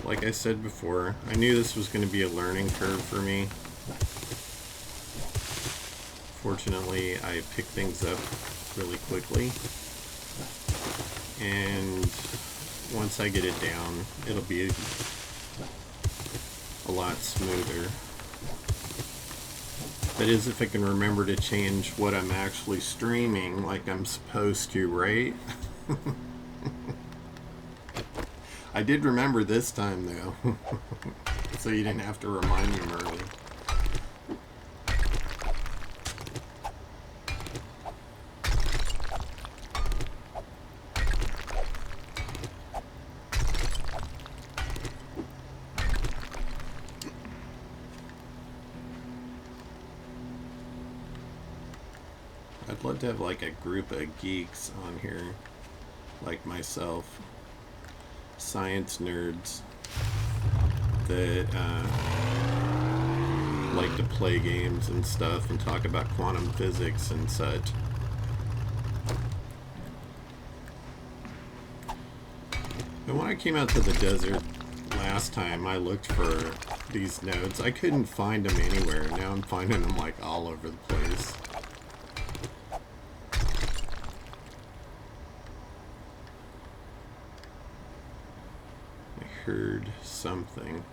like I said before, I knew this was going to be a learning curve for me. Fortunately, I pick things up really quickly, and once I get it down, it'll be a lot smoother. That is, if I can remember to change what I'm actually streaming like I'm supposed to, right? I did remember this time, though. So you didn't have to remind me early. I'd love to have like a group of geeks on here, like myself, science nerds that like to play games and stuff and talk about quantum physics and such. And when I came out to the desert last time, I looked for these nodes. I couldn't find them anywhere. Now I'm finding them like all over the place. Heard something.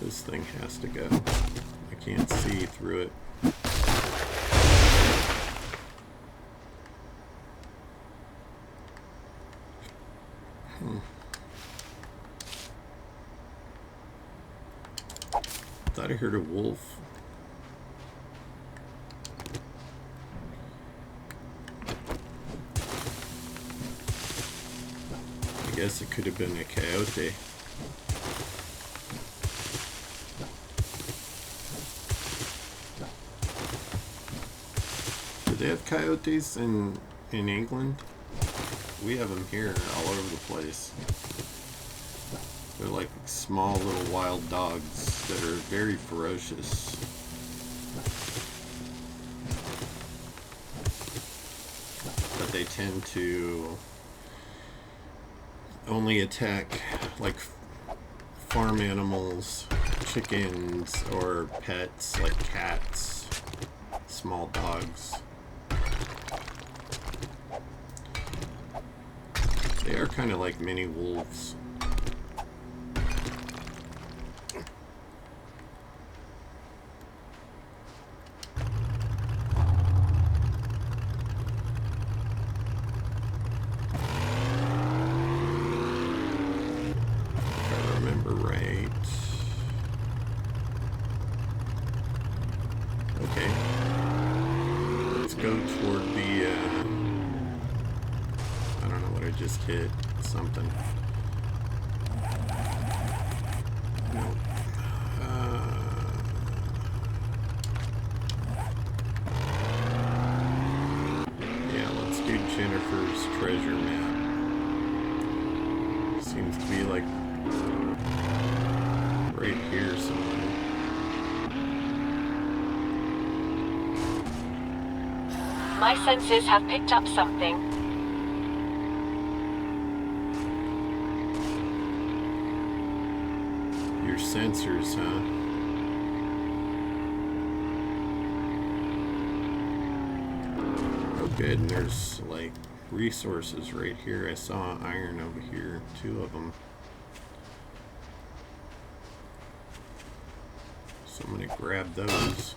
This thing has to go. I can't see through it. Thought I heard a wolf. I guess it could have been a coyote. Do they have coyotes in England? We have them here all over the place. They're like small little wild dogs that are very ferocious. But they tend to only attack like farm animals, chickens, or pets like cats, small dogs. They are kind of like mini wolves. Just hit something. Nope. Yeah, let's do Jennifer's treasure map. Seems to be like right here somewhere. My senses have picked up something. Sensors, huh? Oh good, and there's like resources right here. I saw iron over here, 2 of them. So I'm gonna grab those.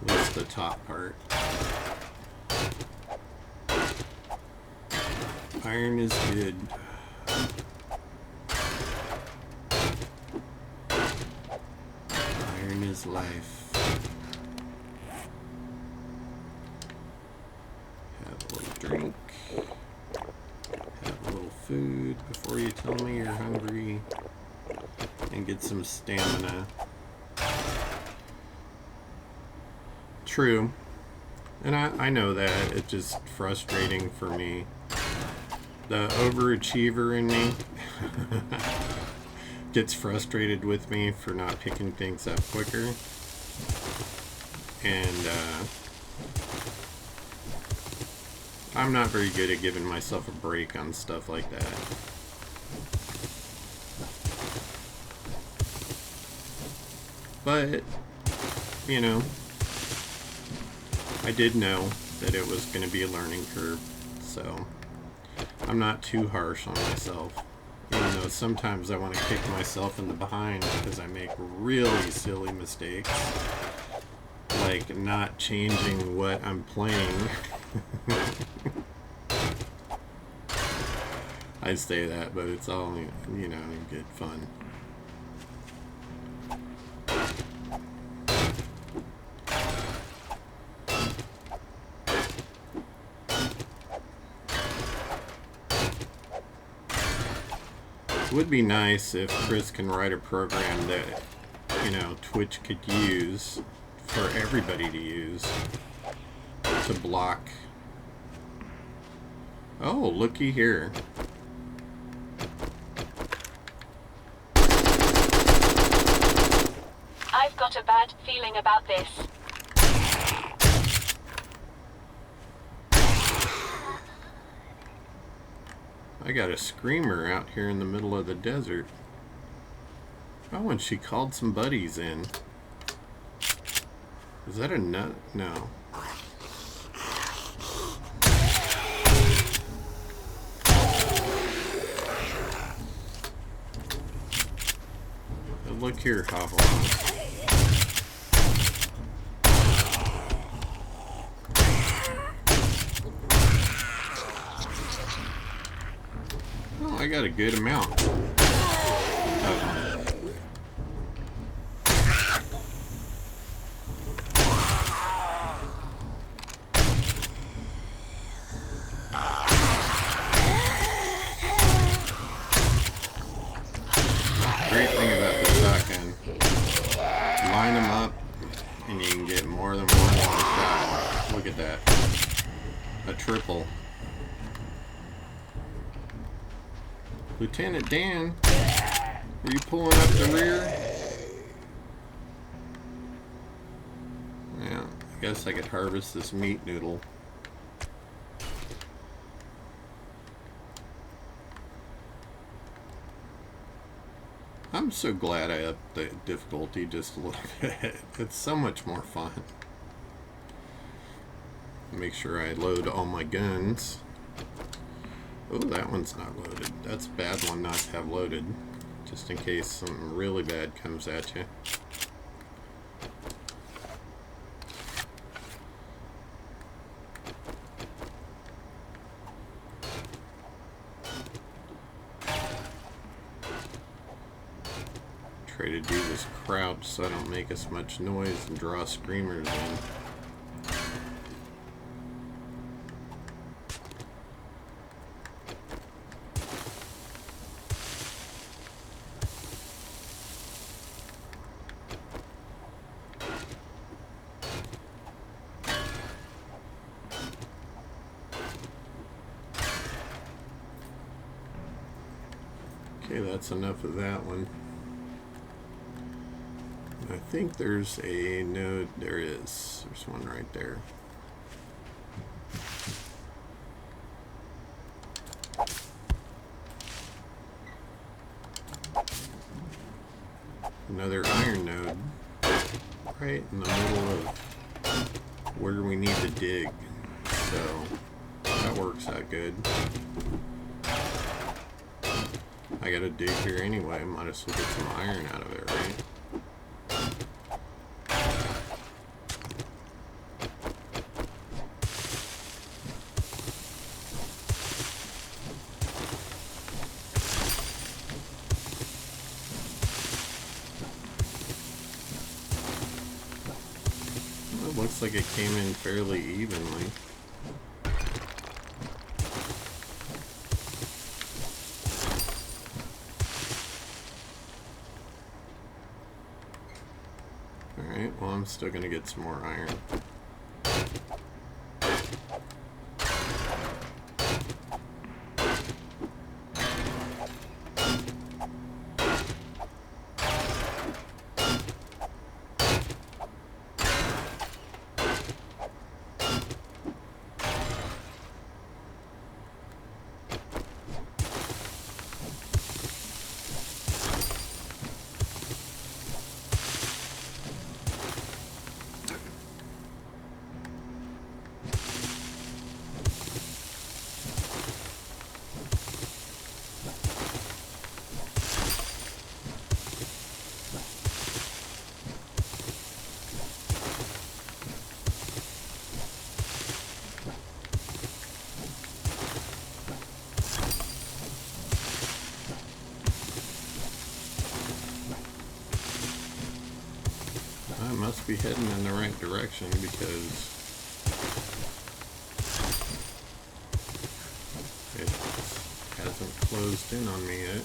At least the top part. Iron is good. Is life. Have a little drink. Have a little food before you tell me you're hungry. And get some stamina. True. And I know that. It's just frustrating for me. The overachiever in me gets frustrated with me for not picking things up quicker, and I'm not very good at giving myself a break on stuff like that. But, you know, I did know that it was going to be a learning curve. So I'm not too harsh on myself. Even though sometimes I want to kick myself in the behind because I make really silly mistakes. Like not changing what I'm playing. I say that, but it's all, you know, good fun. It would be nice if Chris can write a program that, you know, Twitch could use for everybody to use to block. Oh, looky here. I've got a bad feeling about this. I got a screamer out here in the middle of the desert. Oh, and she called some buddies in. Is that a nut? No. But look here, Hava. Oh, I got a good amount of them. Great thing about the shotgun, line them up and you can get more than one shot. Look at that. A triple. Lieutenant Dan, are you pulling up the rear? Yeah, I guess I could harvest this meat noodle. I'm so glad I upped the difficulty just a little bit. It's so much more fun. Make sure I load all my guns. Oh, that one's not loaded. That's a bad one not to have loaded. Just in case something really bad comes at you. Try to do this crouch so I don't make as much noise and draw screamers in. Okay, that's enough of that one. I think there's a node. There is. There's one right there. Another iron node right in the middle of where we need to dig. So that works out good. I gotta dig here anyway. Might as well get some iron out of it, right? Well, it looks like it came in fairly evenly. Alright, well I'm still gonna get some more iron. must be heading in the right direction because it hasn't closed in on me yet.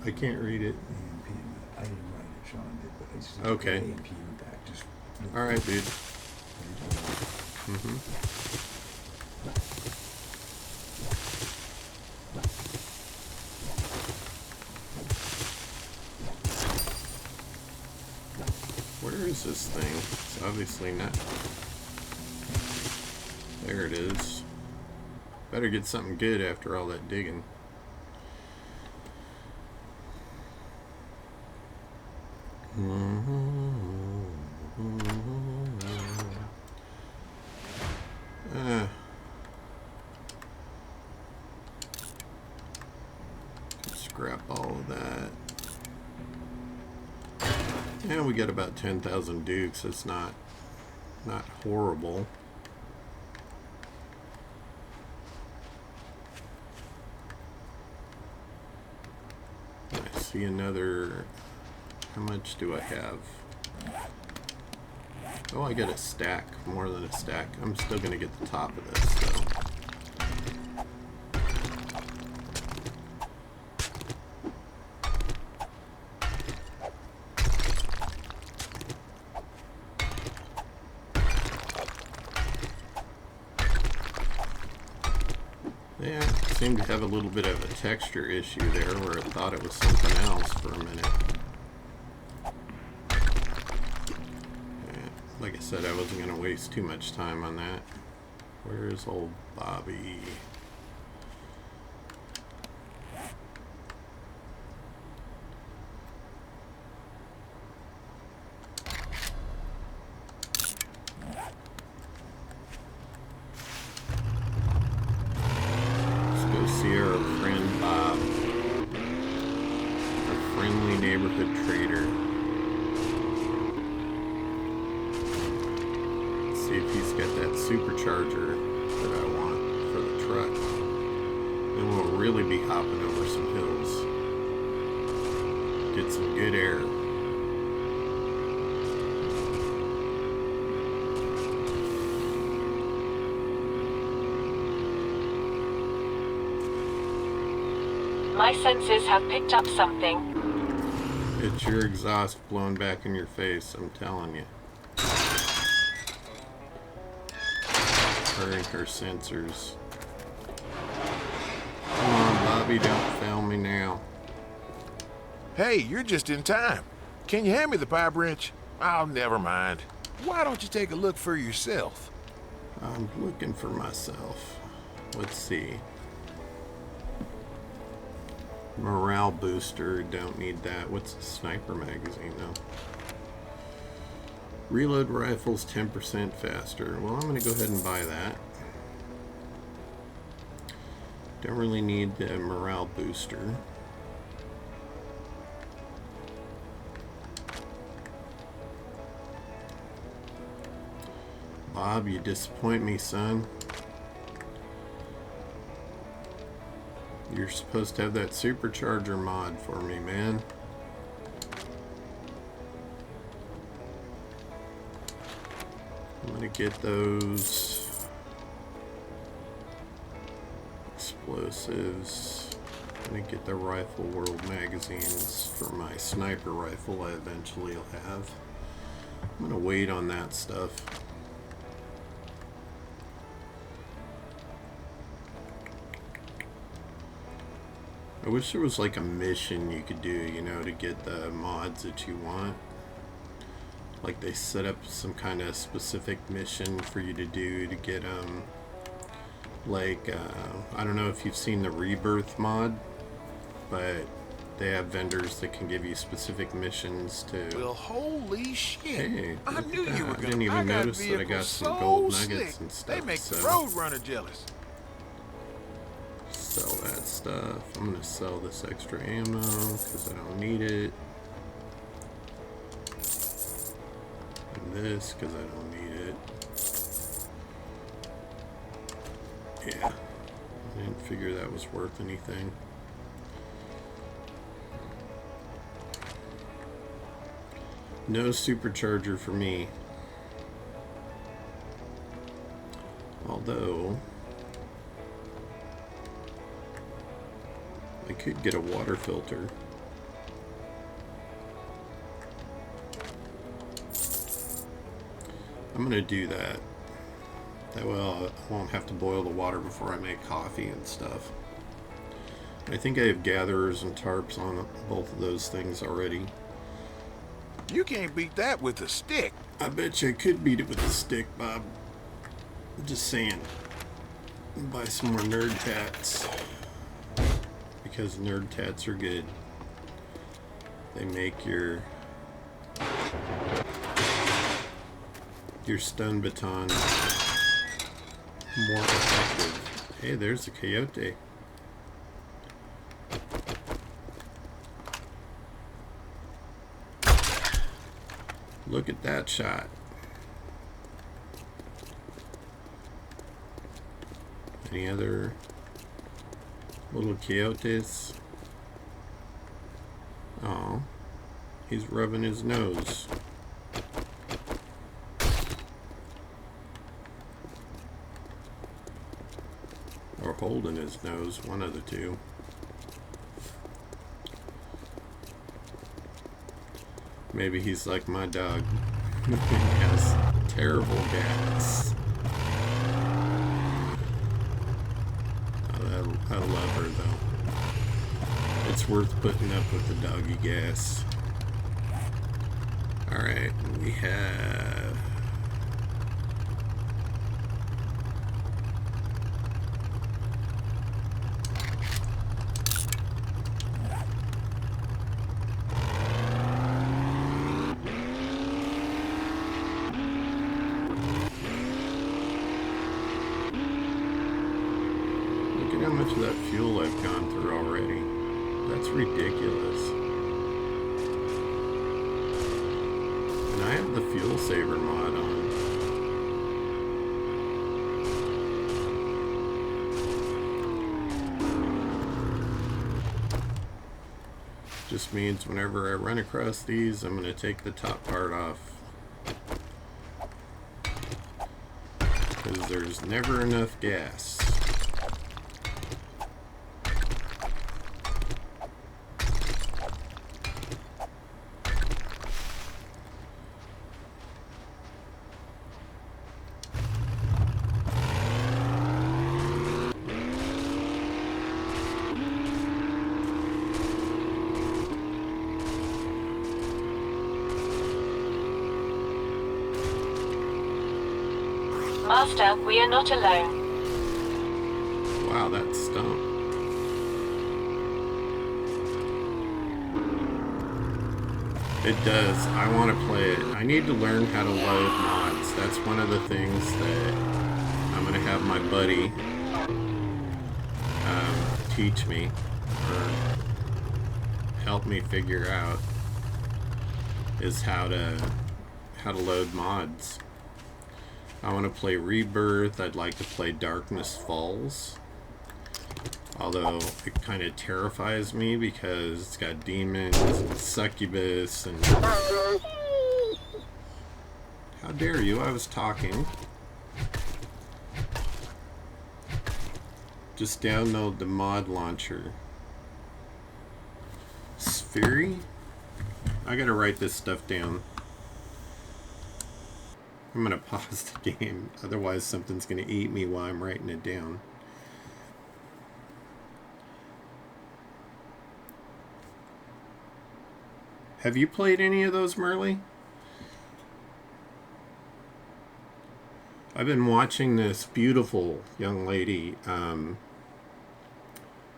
I can't read it. I didn't write it, Sean did, but I just Okay. AMP back. Just Alright, dude. Mm-hmm. Where is this thing? It's obviously not. There it is. Better get something good after all that digging. Scrap all of that. And we got about 10,000 dukes. It's not horrible. I see another. How much do I have? Oh, I got a stack, more than a stack. I'm still gonna get the top of this though. Yeah, seemed to have a little bit of a texture issue there where I thought it was something else for a minute. Like I said, I wasn't going to waste too much time on that. Where's old Bobby? Let's go see our friend Bob, our friendly neighborhood trader. See if he's got that supercharger that I want for the truck. Then we'll really be hopping over some hills. Get some good air. My senses have picked up something. It's your exhaust blowing back in your face, I'm telling you. Her sensors. Come on, Bobby, don't fail me now. Hey, you're just in time. Can you hand me the pipe wrench? Oh, never mind. Why don't you take a look for yourself? I'm looking for myself. Let's see. Morale booster, don't need that. What's the sniper magazine though? Reload rifles 10% faster. Well, I'm going to go ahead and buy that. Don't really need the morale booster. Bob, you disappoint me, son. You're supposed to have that supercharger mod for me, man. I'm gonna get those explosives. I'm gonna get the Rifle World magazines for my sniper rifle I eventually will have. I'm gonna wait on that stuff. I wish there was like a mission you could do, you know, to get the mods that you want. Like they set up some kind of specific mission for you to do to get like I don't know if you've seen the Rebirth mod, but they have vendors that can give you specific missions to. Well, holy shit! Hey, I look knew at you that. were I gonna. didn't even I got notice that I got vehicles some so gold slick. nuggets and stuff. They make so the Roadrunner jealous. sell that stuff. I'm gonna sell this extra ammo because I don't need it. And this because I don't need it. Yeah. I didn't figure that was worth anything. No supercharger for me. Although I could get a water filter. I'm gonna do that. That way I won't have to boil the water before I make coffee and stuff. I think I have gatherers and tarps on both of those things already. You can't beat that with a stick. I bet you I could beat it with a stick, Bob. I'm just saying. Buy some more nerd tats. Because nerd tats are good. They make your stun baton more effective. Hey, there's a coyote. Look at that shot. Any other little coyotes? Oh, he's rubbing his nose. Or holding his nose, one of the two. Maybe he's like my dog. He has terrible gas. I love her though. It's worth putting up with the doggy gas. Alright, we have... Look at how much of that fuel I've gone through already. That's ridiculous. And I have the fuel saver mod on. Just means whenever I run across these, I'm going to take the top part off. Because there's never enough gas. Master, we are not alone. Wow, that stunk. It does. I want to play it. I need to learn how to load mods. That's one of the things that I'm going to have my buddy teach me or help me figure out is how to load mods. I want to play Rebirth. I'd like to play Darkness Falls. Although it kind of terrifies me because it's got demons and succubus and... How dare you? I was talking. Just download the mod launcher. Sphere? I gotta write this stuff down. I'm gonna pause the game, otherwise something's gonna eat me while I'm writing it down. Have you played any of those, Merle? I've been watching this beautiful young lady,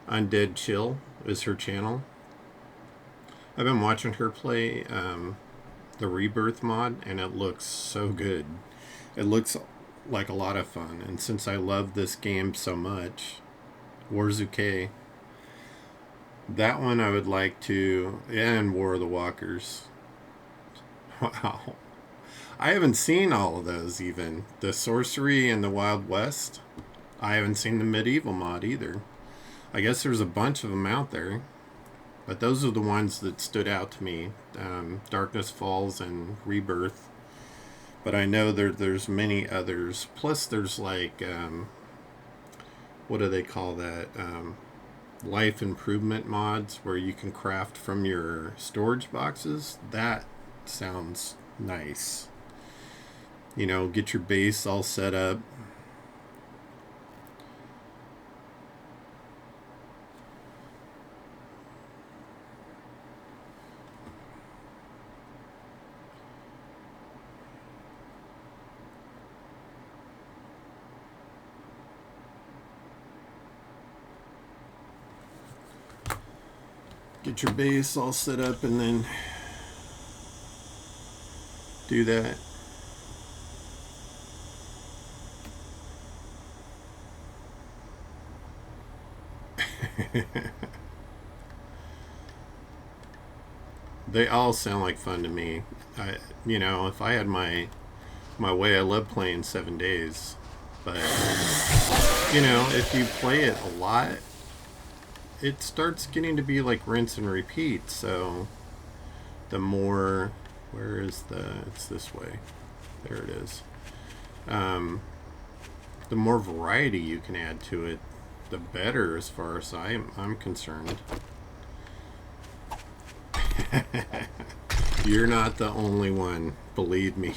Undead Chill is her channel. I've been watching her play the Rebirth mod, and it looks so good. It looks like a lot of fun, and since I love this game so much, Warzuke, that one I would like to, and War of the Walkers. Wow. I haven't seen all of those even. The Sorcery and the Wild West. I haven't seen the medieval mod either. I guess there's a bunch of them out there, but those are the ones that stood out to me. Darkness Falls and Rebirth. But I know there's many others. Plus there's like, what do they call that? Life improvement mods where you can craft from your storage boxes. That sounds nice. You know, get your base all set up. Get your base all set up and then do that. They all sound like fun to me. You know, if I had my way, I love playing 7 days. But, you know, if you play it a lot, it starts getting to be like rinse and repeat. So the more, where is it's this way. There it is. The more variety you can add to it, the better as far as I'm concerned. You're not the only one, believe me.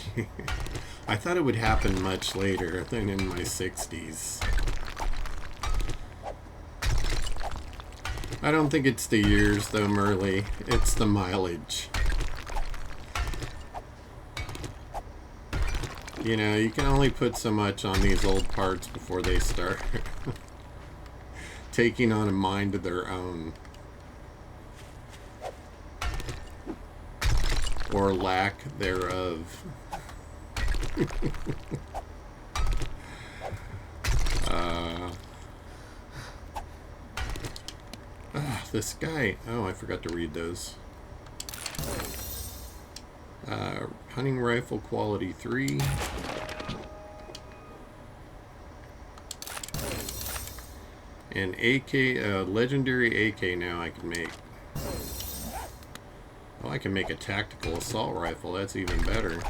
I thought it would happen much later than in my 60s. I don't think it's the years though, Merle. It's the mileage. You know, you can only put so much on these old parts before they start taking on a mind of their own. Or lack thereof. This guy, oh, I forgot to read those. Hunting rifle quality 3. And AK, legendary AK now I can make. Oh, I can make a tactical assault rifle. That's even better.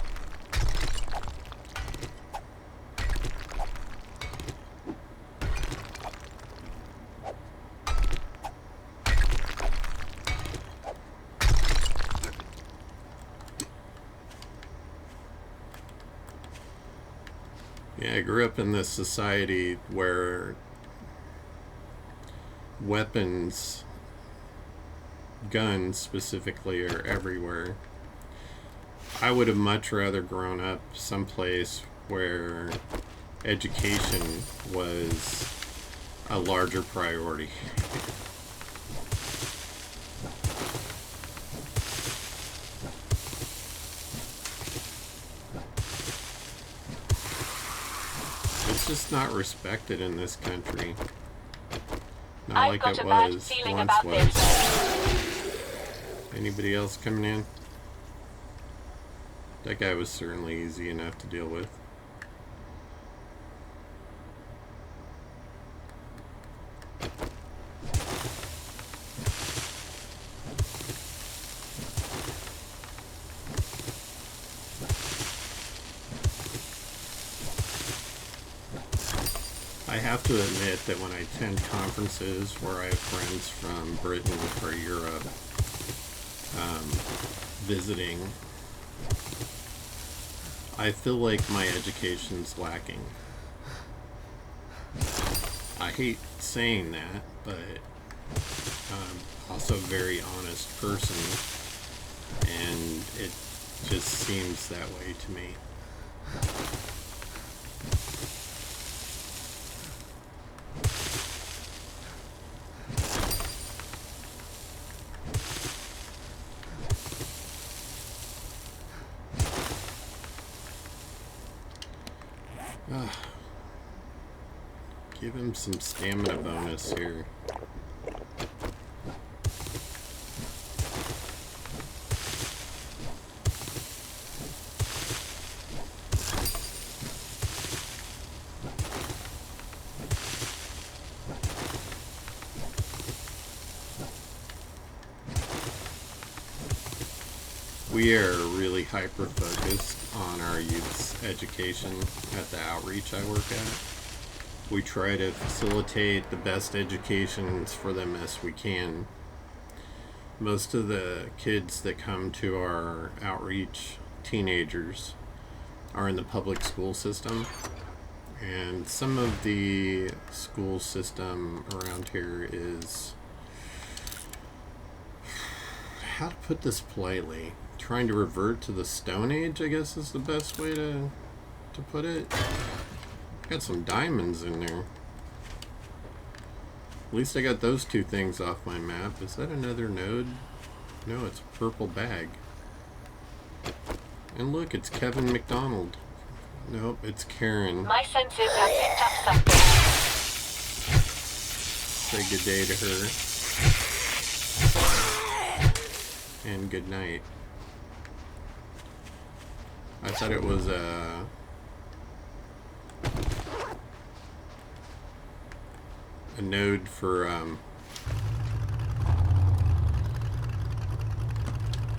Yeah, I grew up in this society where weapons, guns specifically, are everywhere. I would have much rather grown up someplace where education was a larger priority. It's just not respected in this country. Not I've like got it a bad was feeling once about was. this. Anybody else coming in? That guy was certainly easy enough to deal with. I have to admit that when I attend conferences where I have friends from Britain or Europe visiting, I feel like my education's lacking. I hate saying that, but I'm also a very honest person, and it just seems that way to me. Give him some stamina bonus here. We are really hyper-focused on our youth's education at the outreach I work at. We try to facilitate the best educations for them as we can. Most of the kids that come to our outreach, teenagers, are in the public school system. And some of the school system around here is, how to put this politely, trying to revert to the Stone Age, I guess is the best way to put it. Got some diamonds in there. At least I got those two things off my map. Is that another node? No, it's a purple bag. And look, it's Kevin McDonald. Nope, it's Karen. My senses have picked up something. Say good day to her. And good night. I thought it was a node for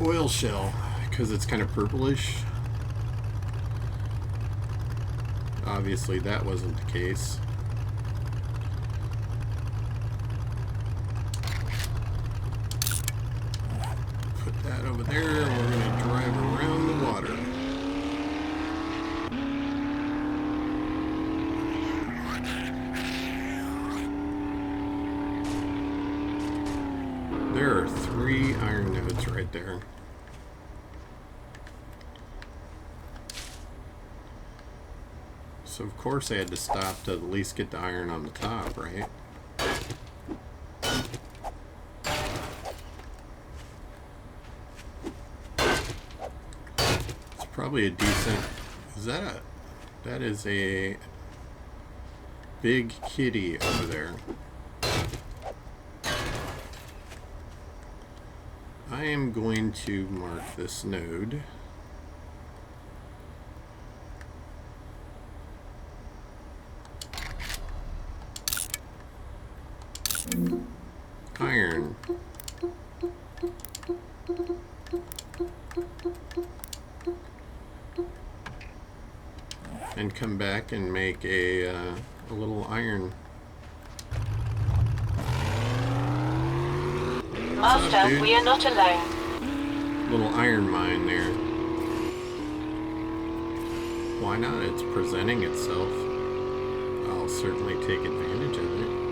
oil shell, because it's kind of purplish. Obviously that wasn't the case. Put that over there, and we're going to drive around the water. There are 3 iron nodes right there. So of course I had to stop to at least get the iron on the top, right? It's probably a decent... That is a big kitty over there. I am going to mark this node. Iron. And come back and make a little iron. Master, we are not alone. Little iron mine there. Why not? It's presenting itself. I'll certainly take advantage of it.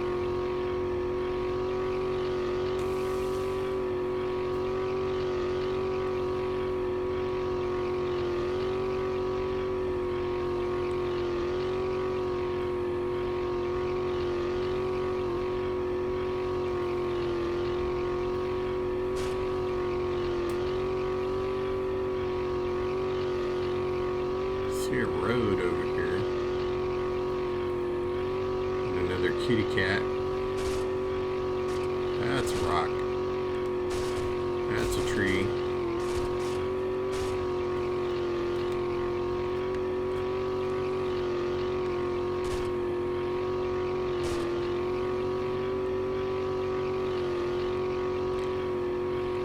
See a road over here. And another kitty cat. That's a rock. That's a tree.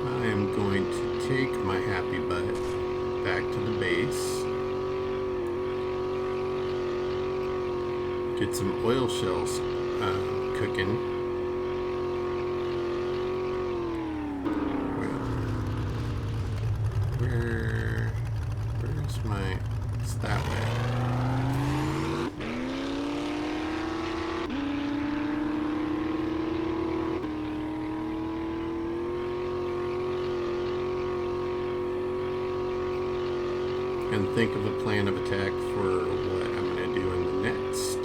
I am going to take my happy butt back to the base. Get some oil shells cooking. Where's my... It's that way. And think of a plan of attack for what I'm going to do in the next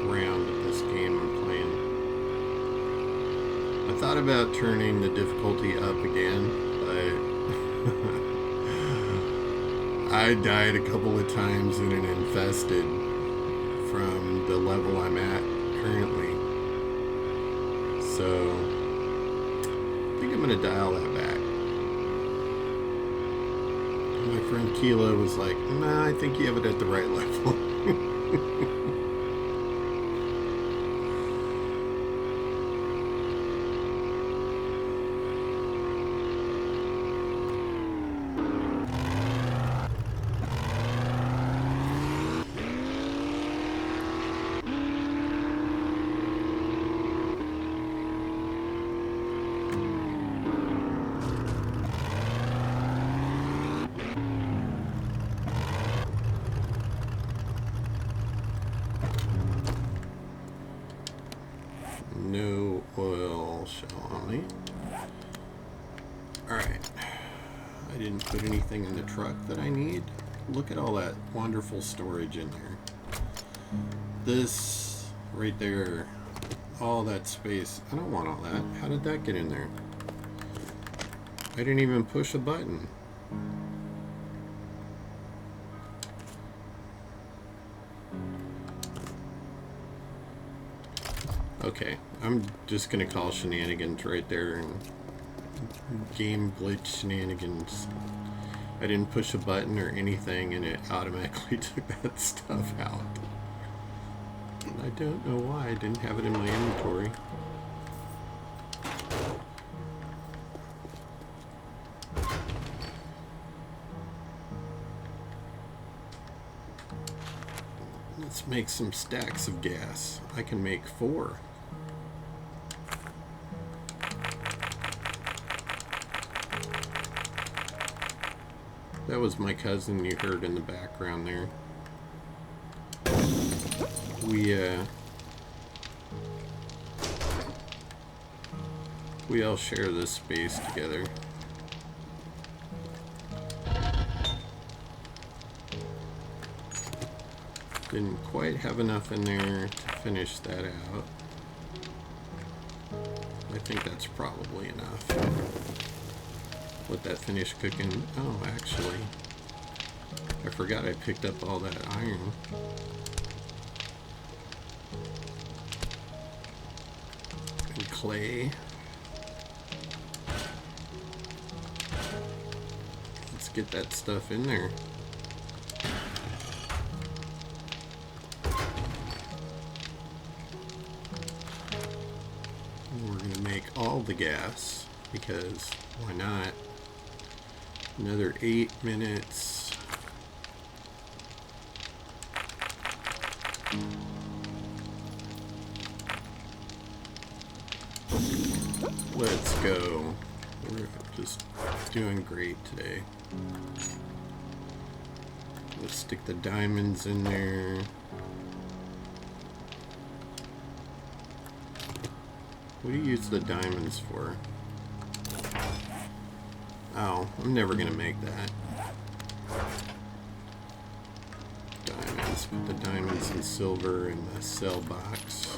round of this game I'm playing. I thought about turning the difficulty up again, but I died a couple of times in an infested from the level I'm at currently. So I think I'm going to dial that back. My friend Kilo was like, nah, I think you have it at the right level. Alright. I didn't put anything in the truck that I need. Look at all that wonderful storage in there. This right there, all that space. I don't want all that. How did that get in there? I didn't even push a button. Okay, I'm just gonna call shenanigans right there and game glitch shenanigans. I didn't push a button or anything and it automatically took that stuff out. I don't know why I didn't have it in my inventory. Let's make some stacks of gas. I can make 4. That was my cousin you heard in the background there. We all share this space together. Didn't quite have enough in there to finish that out. I think that's probably enough. Let that finish cooking. Oh, actually, I forgot I picked up all that iron. And clay. Let's get that stuff in there. And we're going to make all the gas, because why not? Another 8 minutes. Let's go. We're just doing great today. Let's stick the diamonds in there. What do you use the diamonds for? Oh, I'm never gonna make that. Diamonds. Put the diamonds and silver in the cell box.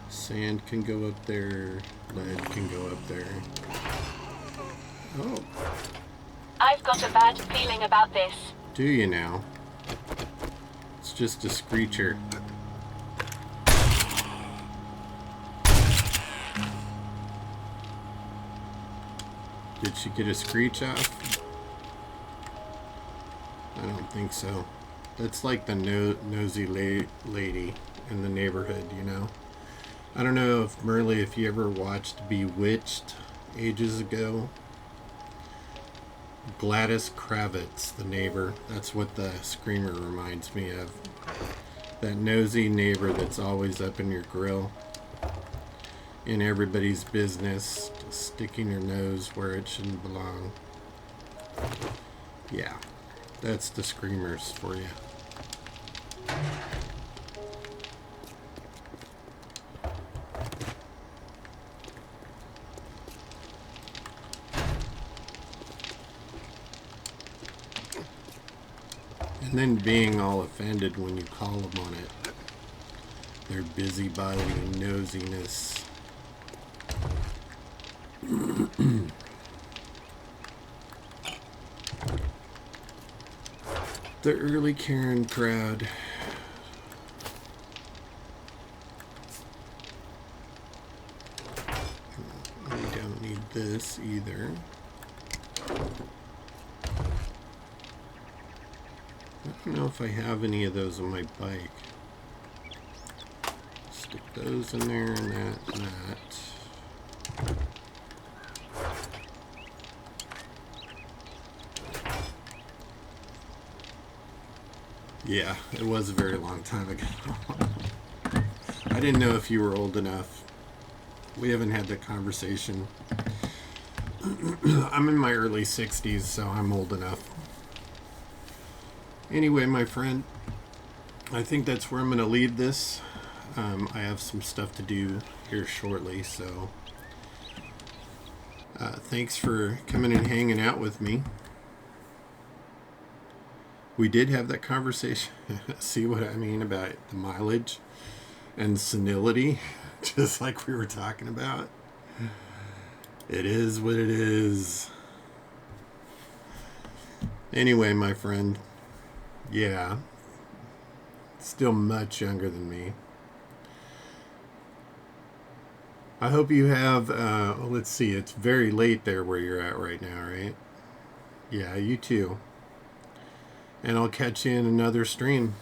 Sand can go up there. Lead can go up there. Oh. I've got a bad feeling about this. Do you now? It's just a screecher. Did she get a screech off? I don't think so. That's like the nosy lady in the neighborhood, you know? I don't know if Merle, if you ever watched Bewitched ages ago. Gladys Kravitz, the neighbor. That's what the screamer reminds me of. That nosy neighbor that's always up in your grill. In everybody's business, just sticking your nose where it shouldn't belong. Yeah, that's the screamers for you. And then being all offended when you call them on it. Their busybody nosiness. The early Karen crowd. We don't need this either. I don't know if I have any of those on my bike. Stick those in there and that and that. Yeah, it was a very long time ago. I didn't know if you were old enough. We haven't had that conversation. I'm in my early 60s, so I'm old enough. Anyway, my friend, I think that's where I'm going to leave this. I have some stuff to do here shortly, so thanks for coming and hanging out with me. We did have that conversation. See what I mean about the mileage and senility, just like we were talking about. It is what it is. Anyway, my friend, yeah, still much younger than me. I hope you have, let's see, it's very late there where you're at right now, right? Yeah, you too. And I'll catch you in another stream.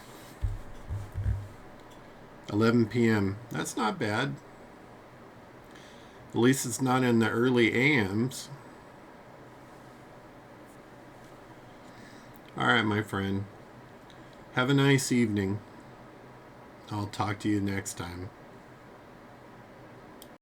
11 p.m. That's not bad. At least it's not in the early AMs. All right, my friend. Have a nice evening. I'll talk to you next time.